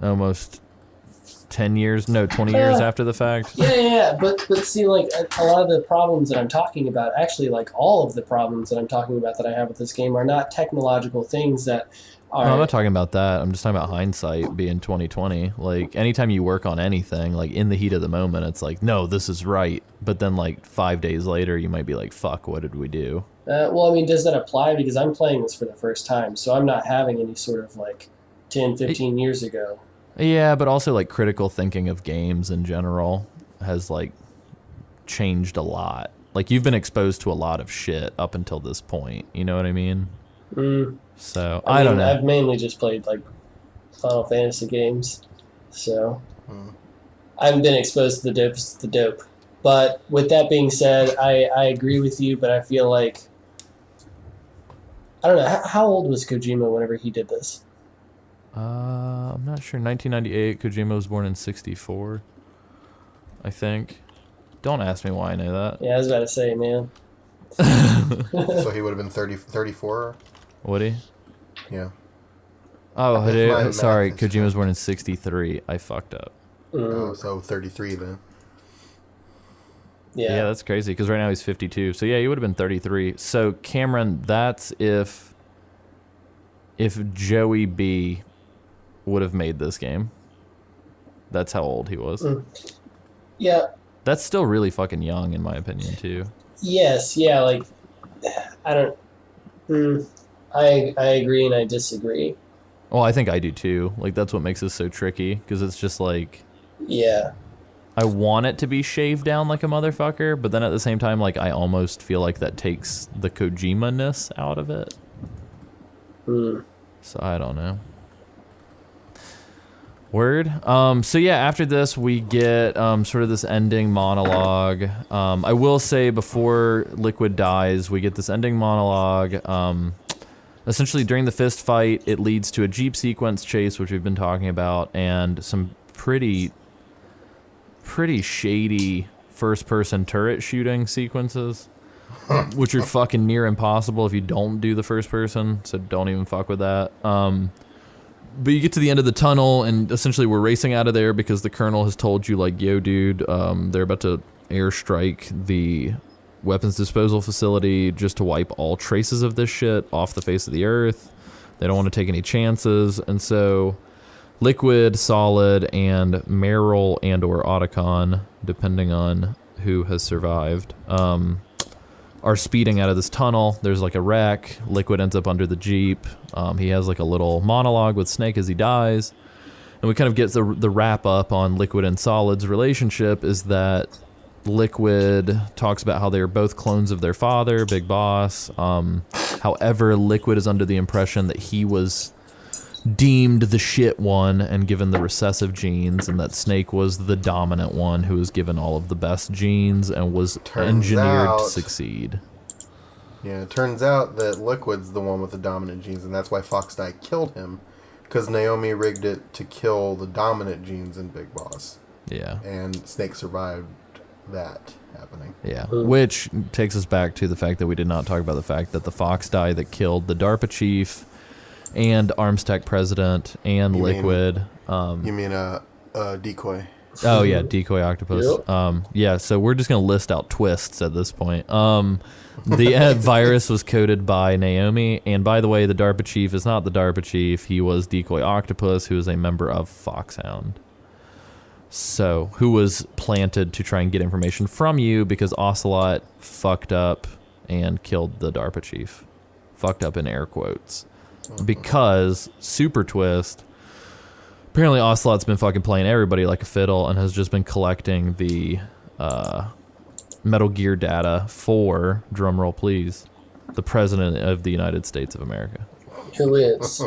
10 years, no, 20 years after the fact. Yeah. But see, like, a lot of the problems that I'm talking about, actually, like, all of the problems that I'm talking about that I have with this game are not technological things that are... No, I'm not talking about that. I'm just talking about hindsight being 2020. Like, anytime you work on anything, like, in the heat of the moment, it's like, no, this is right. But then, like, 5 days later, you might be like, fuck, what did we do? Well, I mean, does that apply? Because I'm playing this for the first time, so I'm not having any sort of, like, 10, 15 years ago. Yeah, but also, like, critical thinking of games in general has, like, changed a lot. Like, you've been exposed to a lot of shit up until this point. You know what I mean? So, I don't know. I've mainly just played, like, Final Fantasy games, so I haven't been exposed to the dope. But with that being said, I agree with you, but I feel like... I don't know. How old was Kojima whenever he did this? I'm not sure. 1998. Kojima was born in 64, I think. Don't ask me why I know that. Yeah, I was about to say, man. So he would have been 34? Would he? Yeah. Oh, My sorry. math is Kojima was born in 63. I fucked up. Oh, so 33 then. Yeah, that's crazy, because right now he's 52. So, yeah, he would have been 33. So, Cameron, that's if Joey B would have made this game. That's how old he was. Yeah. That's still really fucking young, in my opinion, too. Yes, yeah, like I don't. I agree and I disagree. Well, I think I do too. Like that's what makes this so tricky because it's just like Yeah. I want it to be shaved down like a motherfucker, but then at the same time, like I almost feel like that takes the Kojima-ness out of it. Mm. So I don't know. Word. So yeah, after this we get sort of this ending monologue. I will say before Liquid dies, we get this ending monologue. Essentially during the fist fight, it leads to a Jeep sequence chase, which we've been talking about, and some pretty shady first-person turret shooting sequences, which are fucking near impossible if you don't do the first person, so don't even fuck with that. But you get to the end of the tunnel, and essentially we're racing out of there because the colonel has told you, like, yo, dude, they're about to airstrike the weapons disposal facility just to wipe all traces of this shit off the face of the earth. They don't want to take any chances, and so Liquid, Solid, and Meryl and or Otacon, depending on who has survived, are speeding out of this tunnel. There's like a wreck. Liquid ends up under the Jeep. He has like a little monologue with Snake as he dies. And we kind of get the wrap up on Liquid and Solid's relationship is that Liquid talks about how they are both clones of their father, Big Boss. However, Liquid is under the impression that he was deemed the shit one and given the recessive genes, and that Snake was the dominant one who was given all of the best genes and was engineered to succeed. Yeah, it turns out that Liquid's the one with the dominant genes, and that's why Foxdie killed him, because Naomi rigged it to kill the dominant genes in Big Boss. Yeah. And Snake survived that happening. Yeah, which takes us back to the fact that we did not talk about the fact that the Foxdie that killed the DARPA chief and ArmsTech president and Liquid. You mean a decoy? Oh yeah, decoy octopus. Yep. Yeah, so we're just gonna list out twists at this point. The virus was coded by Naomi, and by the way, the DARPA chief is not the DARPA chief. He was Decoy Octopus, who is a member of Foxhound. So, who was planted to try and get information from you because Ocelot fucked up and killed the DARPA chief. Fucked up in air quotes. Because, super twist, apparently Ocelot's been fucking playing everybody like a fiddle and has just been collecting the Metal Gear data for, drumroll please, the President of the United States of America. Who is?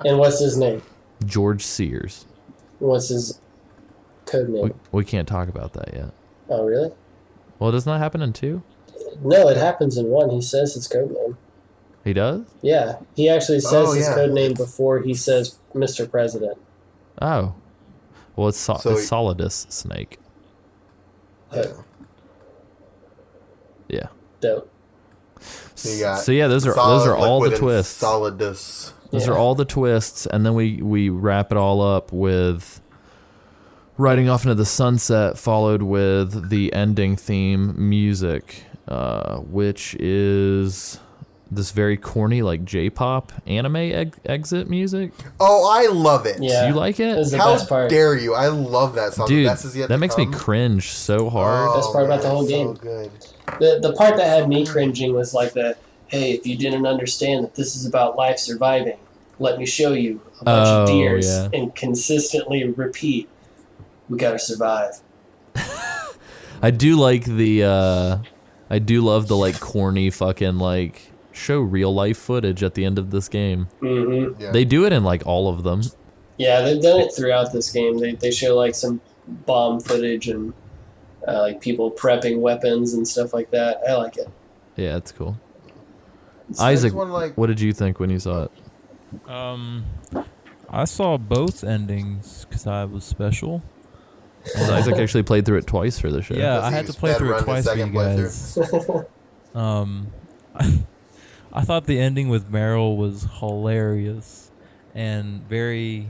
And what's his name? George Sears. What's his code name? We can't talk about that yet. Oh, really? Well, doesn't that happen in 2? No, it happens in 1. He says his code name. He does? Yeah, he actually says his yeah. code name before he says Mr. President. Oh. Well, it's, So it's Solidus Snake. Dope. Yeah. Dope. So you got So yeah, those are Solid, all the Liquid, and twists. Solidus. Those Yeah. are all the twists, and then we wrap it all up with riding off into the sunset, followed with the ending theme music, which is this very corny, like J-pop anime exit music. Oh, I love it. Yeah. You like This is it? the How best part. dare you? I love that song. Dude, the best is yet that to makes me come. cringe so hard. Best part about the whole man, game. So good. The part that had me cringing was like hey, if you didn't understand that this is about life surviving, let me show you a bunch of deers yeah. and consistently repeat, we gotta survive. I do like the I do love the like corny fucking like show real life footage at the end of this game. Mm-hmm. Yeah. They do it in like all of them. Yeah, they've done it throughout this game. They show like some bomb footage and like people prepping weapons and stuff like that. I like it. Yeah, it's cool. It's Isaac, one like what did you think when you saw it? I saw both endings because I was special. So Isaac actually played through it twice for the show. Yeah, Because I he had to was play bad through it running his twice for you second guys. I thought the ending with Meryl was hilarious and very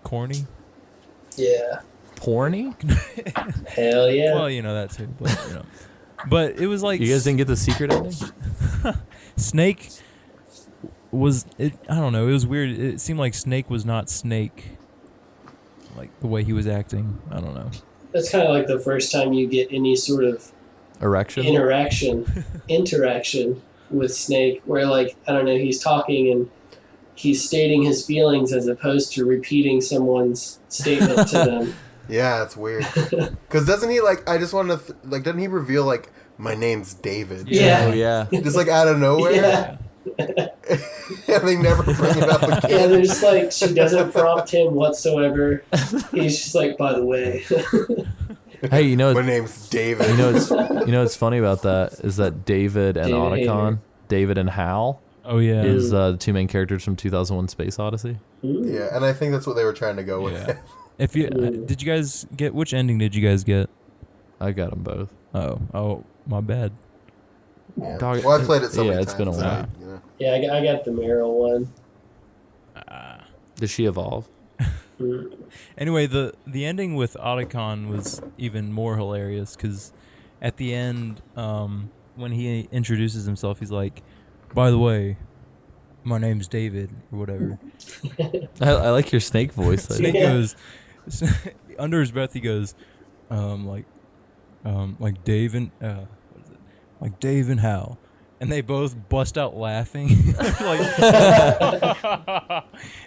corny. Yeah. Porny? Hell yeah. Well, you know that too, but you know. But it was like You guys didn't get the secret ending? Snake was it. I don't know. It was weird. It seemed like Snake was not Snake. Like the way he was acting. I don't know. That's kind of like the first time you get any sort of Erection. interaction with Snake, where like I don't know, he's talking and he's stating his feelings as opposed to repeating someone's statement to them. Yeah, it's weird. Because doesn't he like? I just want to like. Doesn't he reveal like my name's David? Yeah. Oh yeah. Just like out of nowhere. Yeah. And they never bring it up Yeah, again. there's like she doesn't prompt him whatsoever. He's just like, by the way. Hey, you know, My name's David. you know, what's funny about that is that David and David Otacon, Hayter. David and Hal, Oh yeah. is the two main characters from 2001: Space Odyssey. Yeah, and I think that's what they were trying to go with. Yeah. If you did you guys get which ending did you guys get? I got them both. Oh, my bad. Yeah. Dog- Well, I played it so yeah, many it's been a times, while. you know. Yeah, I got the Meryl one. Does she evolve? Mm. Anyway, the ending with Otacon was even more hilarious because at the end, when he introduces himself, he's like, "By the way, my name's David," or whatever. I like your Snake voice. Snake Yeah. goes under his breath. He goes, like Dave and what is it? Like Dave and Hal, and they both bust out laughing, like,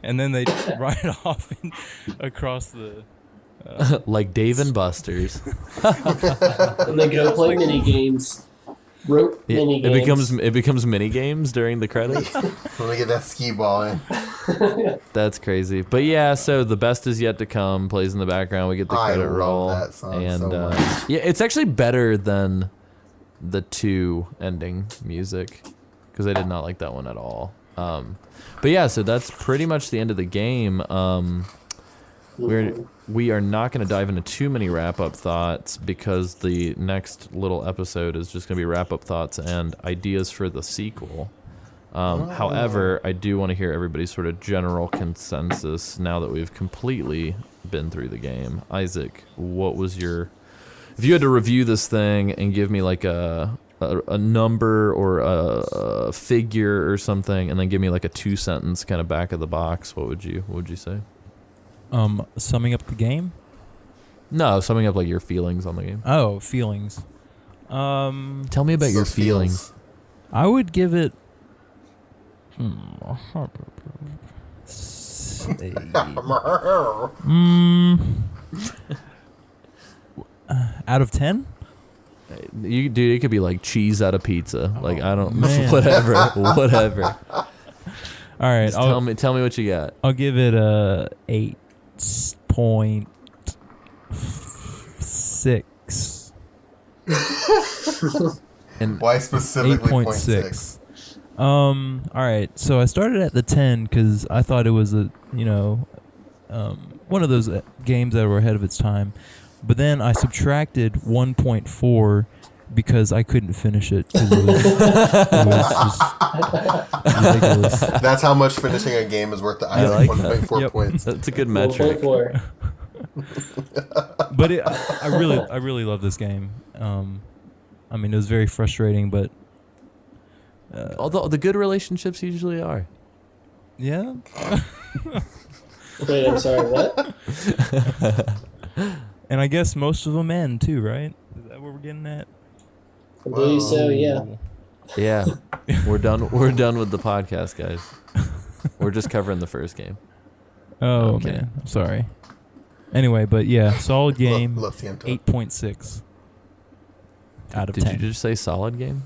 and then they ride off across the. Like Dave and Buster's. And they go play mini games. Rope mini games. It becomes mini games during the credits. Let me get that skee ball in. That's crazy. But yeah, so The Best Is Yet to Come plays in the background. We get the I credit love roll. that song and so much. yeah, it's actually better than the 2 ending music because I did not like that one at all. But yeah, so that's pretty much the end of the game. We are not going to dive into too many wrap-up thoughts because the next little episode is just going to be wrap-up thoughts and ideas for the sequel. However, I do want to hear everybody's sort of general consensus now that we've completely been through the game. Isaac, what was your... If you had to review this thing and give me like a number or a figure or something, and then give me like a 2-sentence kind of back of the box, what would you say? Summing up the game. No, summing up like your feelings on the game. Oh, feelings. Tell me about your Those feelings. I would give it. Out of 10? Dude, it could be like cheese out of pizza. Like I don't, man. whatever. All right, Just tell me what you got. I'll give it a 8.6. And Why specifically 8.6. 0.6? All right. So I started at the 10 because I thought it was one of those games that were ahead of its time. But then I subtracted 1.4 because I couldn't finish it. 'Cause it was just ridiculous. That's how much finishing a game is worth to I Isaac. like that. 1.4 Yep. points. that's a good metric. 1.4. But I really love this game. I mean, it was very frustrating, but Although the good relationships usually are. yeah. Wait, I'm sorry, what? And I guess most of them end too, right? Is that what we're getting at? I believe so, yeah. Yeah, we're done. We're done with the podcast, guys. We're just covering the first game. Oh Okay. man, I'm sorry. Anyway, but yeah, solid game. Lo siento. 8.6 out of Did 10. you just say solid game?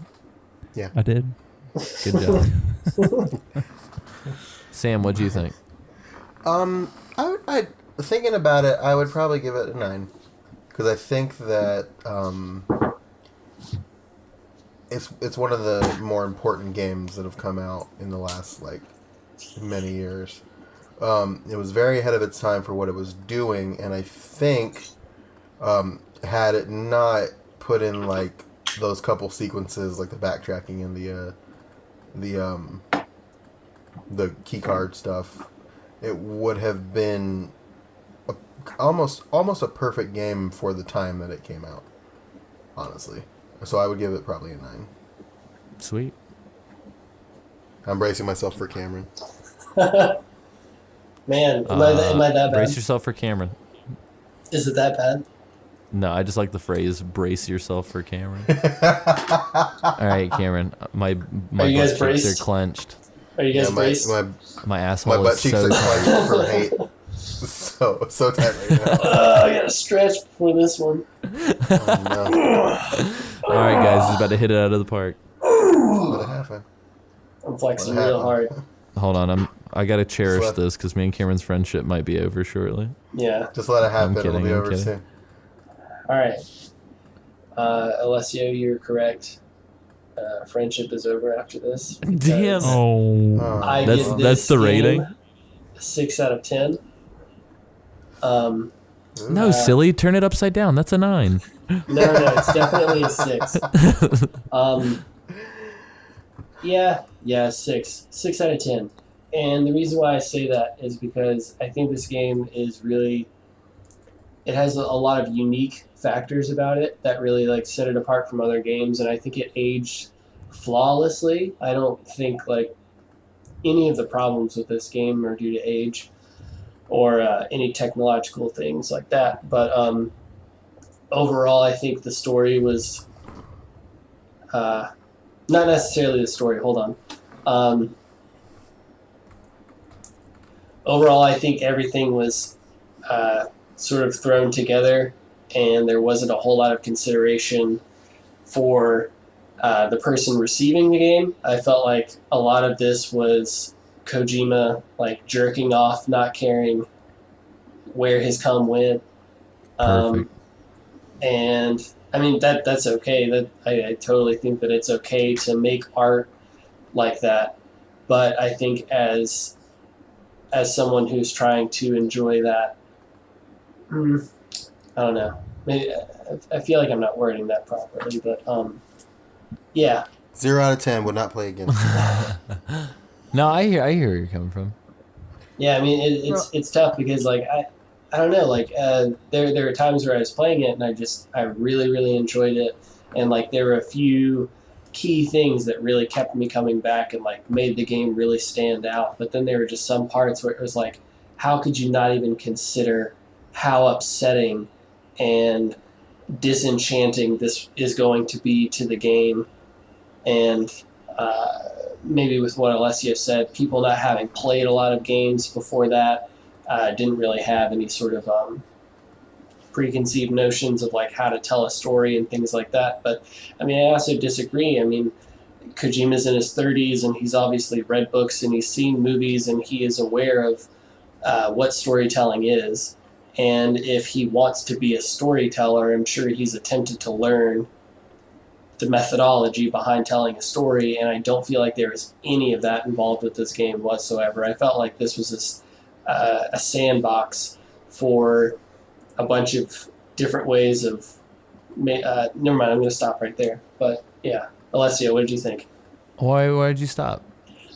I did. Good job. Sam, what do you think? Thinking about it, I would probably give it a 9, because I think that it's one of the more important games that have come out in the last many years. It was very ahead of its time for what it was doing, and I think had it not put in those couple sequences, like the backtracking and the key card stuff, it would have been almost a perfect game for the time that it came out, honestly. So I would give it probably a 9. Sweet. I'm bracing myself for Cameron. Man, am I that bad? Brace yourself for Cameron. Is it that bad? No, I just like the phrase "brace yourself for Cameron." All right, Cameron, my Are you guys butt cheeks braced? are clenched. Are you guys my, braced? my My my asshole butt is cheeks so are tight. clenched for hate. So tight right now. I gotta stretch before this one. Oh All right, guys, he's about to hit it out of the park. no. What happened? I'm flexing What real happened? hard. Hold on, I gotta cherish Slip. this because me and Cameron's friendship might be over shortly. Yeah. Just let it happen. kidding, It'll be I'm over kidding. soon. All right. Alessio, you're correct. Friendship is over after this. Damn. because Oh. I That's- give that's this the game rating? a 6 out of 10. No, silly, turn it upside down. That's a 9. No, it's definitely a 6. Yeah, 6. 6 out of 10. And the reason why I say that is because I think this game is really, it has a lot of unique factors about it that really like set it apart from other games, and I think it aged flawlessly. I don't think like any of the problems with this game are due to age or any technological things like that. But overall, I think the story was not necessarily the story. Hold on. Overall, I think everything was sort of thrown together, and there wasn't a whole lot of consideration for the person receiving the game. I felt like a lot of this was Kojima like jerking off, not caring where his cum went. Perfect. And I mean that's okay. That I totally think that it's okay to make art like that. But I think as someone who's trying to enjoy that, I don't know. Maybe I feel like I'm not wording that properly, but yeah. 0 out of 10 would not play again. No, I hear where you're coming from. Yeah, I mean it's tough because like I don't know, like there are times where I was playing it and I really enjoyed it, and like there were a few key things that really kept me coming back and like made the game really stand out. But then there were just some parts where it was like, how could you not even consider how upsetting and disenchanting this is going to be to the game? And maybe with what Alessio said, people not having played a lot of games before that didn't really have any sort of preconceived notions of like how to tell a story and things like that. But I mean, I also disagree. I mean, Kojima's in his 30s and he's obviously read books and he's seen movies and he is aware of what storytelling is. And if he wants to be a storyteller, I'm sure he's attempted to learn the methodology behind telling a story, and I don't feel like there was any of that involved with this game whatsoever. I felt like this was a sandbox for a bunch of different ways of... never mind, I'm going to stop right there. But yeah, Alessio, what did you think? Why did you stop?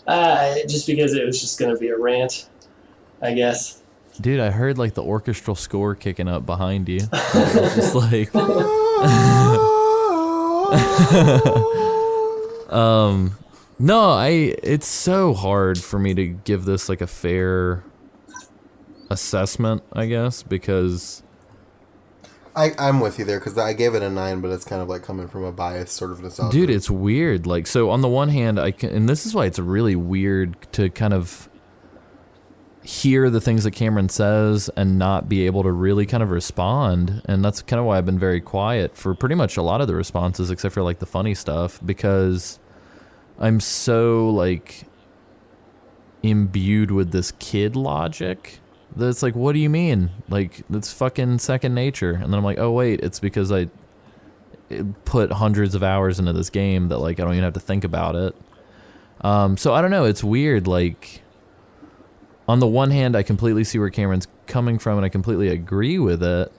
Just because it was just going to be a rant, I guess. Dude, I heard like the orchestral score kicking up behind you. It was just like no, it's so hard for me to give this like a fair assessment, I guess, because I'm with you there because I gave it a 9, but it's kind of like coming from a biased sort of nostalgia. dude, it's weird. Like, so on the one hand, and this is why it's really weird to kind of hear the things that Cameron says and not be able to really kind of respond. And that's kind of why I've been very quiet for pretty much a lot of the responses, except for like the funny stuff, because I'm so like imbued with this kid logic that's like, what do you mean? Like, that's fucking second nature. And then I'm like, oh wait, it's because I put hundreds of hours into this game that like I don't even have to think about it. So I don't know, it's weird. Like, on the one hand, I completely see where Cameron's coming from and I completely agree with it.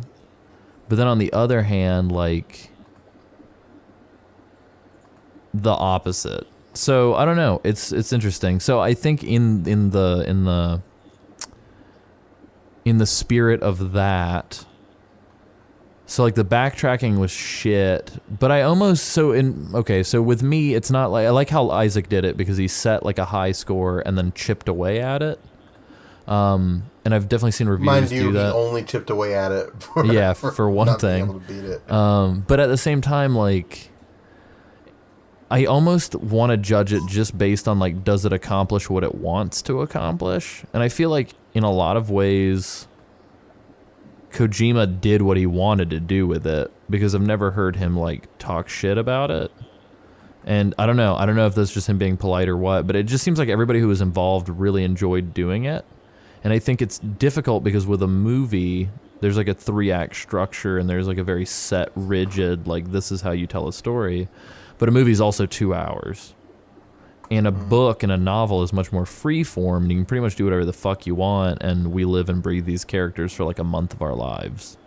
But then on the other hand, like, the opposite. So I don't know. It's interesting. So I think in the spirit of that, so like the backtracking was shit, but I almost so with me it's not like, I like how Isaac did it because he set like a high score and then chipped away at it. And I've definitely seen reviews Mind you, do he that. only chipped away at it. For one not being thing. able to beat it. But at the same time, like, I almost want to judge it just based on, like, does it accomplish what it wants to accomplish? And I feel like in a lot of ways, Kojima did what he wanted to do with it, because I've never heard him, like, talk shit about it. And I don't know if that's just him being polite or what, but it just seems like everybody who was involved really enjoyed doing it. And I think it's difficult because with a movie, there's like a 3-act structure and there's like a very set, rigid, like, this is how you tell a story. But a movie is also 2 hours. And a book and a novel is much more free form, and you can pretty much do whatever the fuck you want, and we live and breathe these characters for like a month of our lives.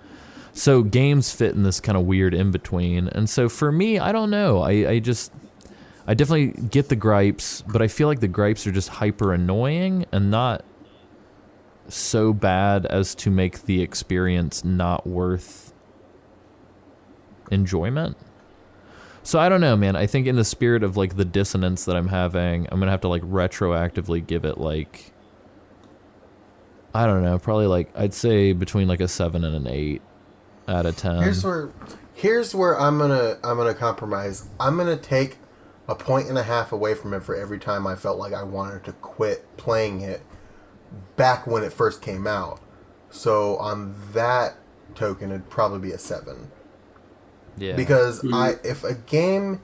So games fit in this kind of weird in-between. And so for me, I don't know. I definitely get the gripes, but I feel like the gripes are just hyper annoying and not so bad as to make the experience not worth enjoyment. So I don't know, man. I think in the spirit of like the dissonance that I'm having, I'm gonna have to like retroactively give it like, I don't know, probably like, I'd say between like a 7 and an 8 out of 10. Here's where I'm gonna compromise. I'm gonna take a 1.5 away from it for every time I felt like I wanted to quit playing it back when it first came out. So on that token, it'd probably be a 7. Yeah. Because if a game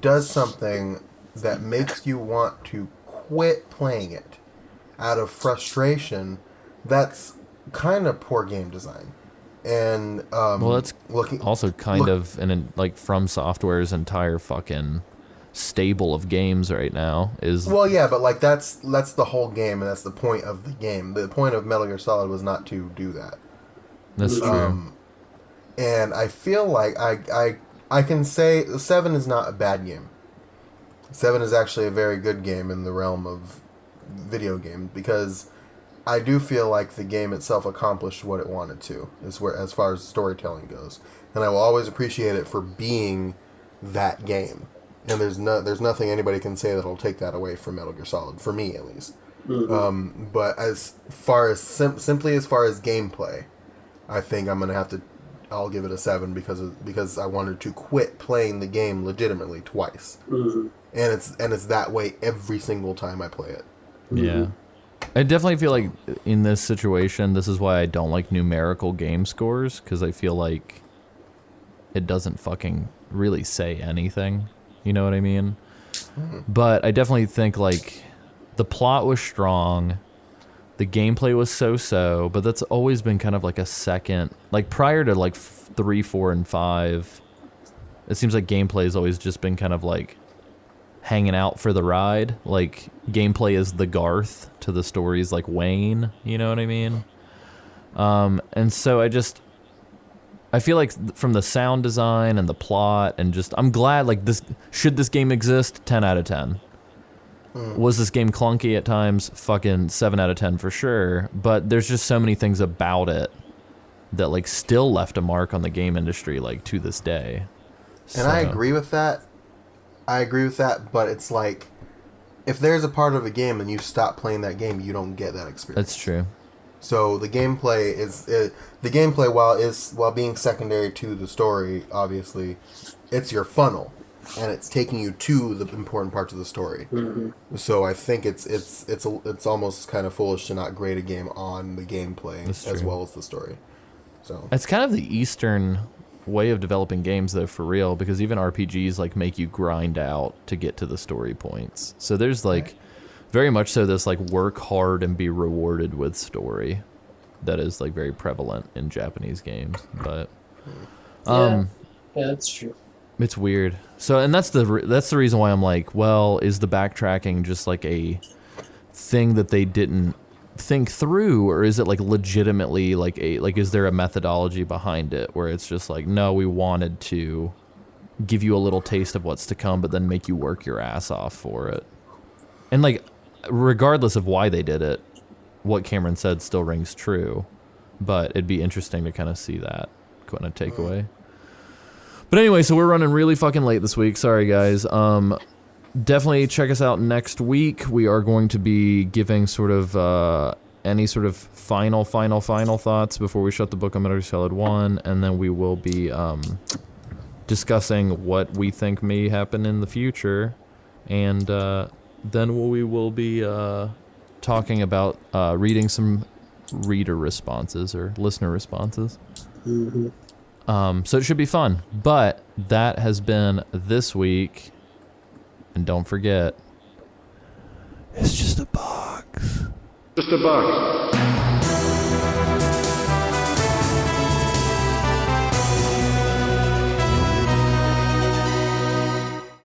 does something that makes you want to quit playing it out of frustration, that's kind of poor game design. And well, that's also kind of like From Software's entire fucking stable of games right now is. Well, yeah, but like that's the whole game, and that's the point of the game. The point of Metal Gear Solid was not to do that. That's true. And I feel like I can say 7 is not a bad game. 7 is actually a very good game in the realm of video game, because I do feel like the game itself accomplished what it wanted to, as far as storytelling goes, and I will always appreciate it for being that game. And there's nothing anybody can say that'll take that away from Metal Gear Solid, for me at least. Mm-hmm. But as far as simply as far as gameplay, I think I'll give it a 7 because I wanted to quit playing the game legitimately twice. Mm-hmm. And it's that way every single time I play it. Yeah. I definitely feel like in this situation, this is why I don't like numerical game scores, because I feel like it doesn't fucking really say anything. You know what I mean? Mm-hmm. But I definitely think like the plot was strong, the gameplay was so-so, but that's always been kind of like a second, like prior to like 3, 4, and 5, it seems like gameplay has always just been kind of like hanging out for the ride. Like gameplay is the Garth to the stories like Wayne, you know what I mean? And so I feel like from the sound design and the plot and just, I'm glad like should this game exist? 10 out of 10. Was this game clunky at times? Fucking 7 out of 10 for sure. But there's just so many things about it that like still left a mark on the game industry like to this day. And I agree with that. But it's like, if there's a part of a game and you stop playing that game, you don't get that experience. That's true. So the gameplay while being secondary to the story, obviously, it's your funnel, and it's taking you to the important parts of the story. Mm-hmm. So I think it's almost kind of foolish to not grade a game on the gameplay as well as the story. So it's kind of the Eastern way of developing games, though, for real, because even RPGs like make you grind out to get to the story points. So there's like very much so this like work hard and be rewarded with story that is like very prevalent in Japanese games. But yeah, that's true. It's weird. So, and that's the reason why I'm like, well, is the backtracking just like a thing that they didn't think through, or is it like legitimately like is there a methodology behind it where it's just like, no, we wanted to give you a little taste of what's to come, but then make you work your ass off for it. And like, regardless of why they did it, what Cameron said still rings true, but it'd be interesting to kind of see that kind of takeaway. But anyway, so we're running really fucking late this week. Sorry, guys. Definitely check us out next week. We are going to be giving sort of any sort of final thoughts before we shut the book on Metal Gear Solid 1, and then we will be discussing what we think may happen in the future, and then we will be talking about reading some reader responses or listener responses. So it should be fun. But that has been this week, and don't forget, it's just a box. Just a box.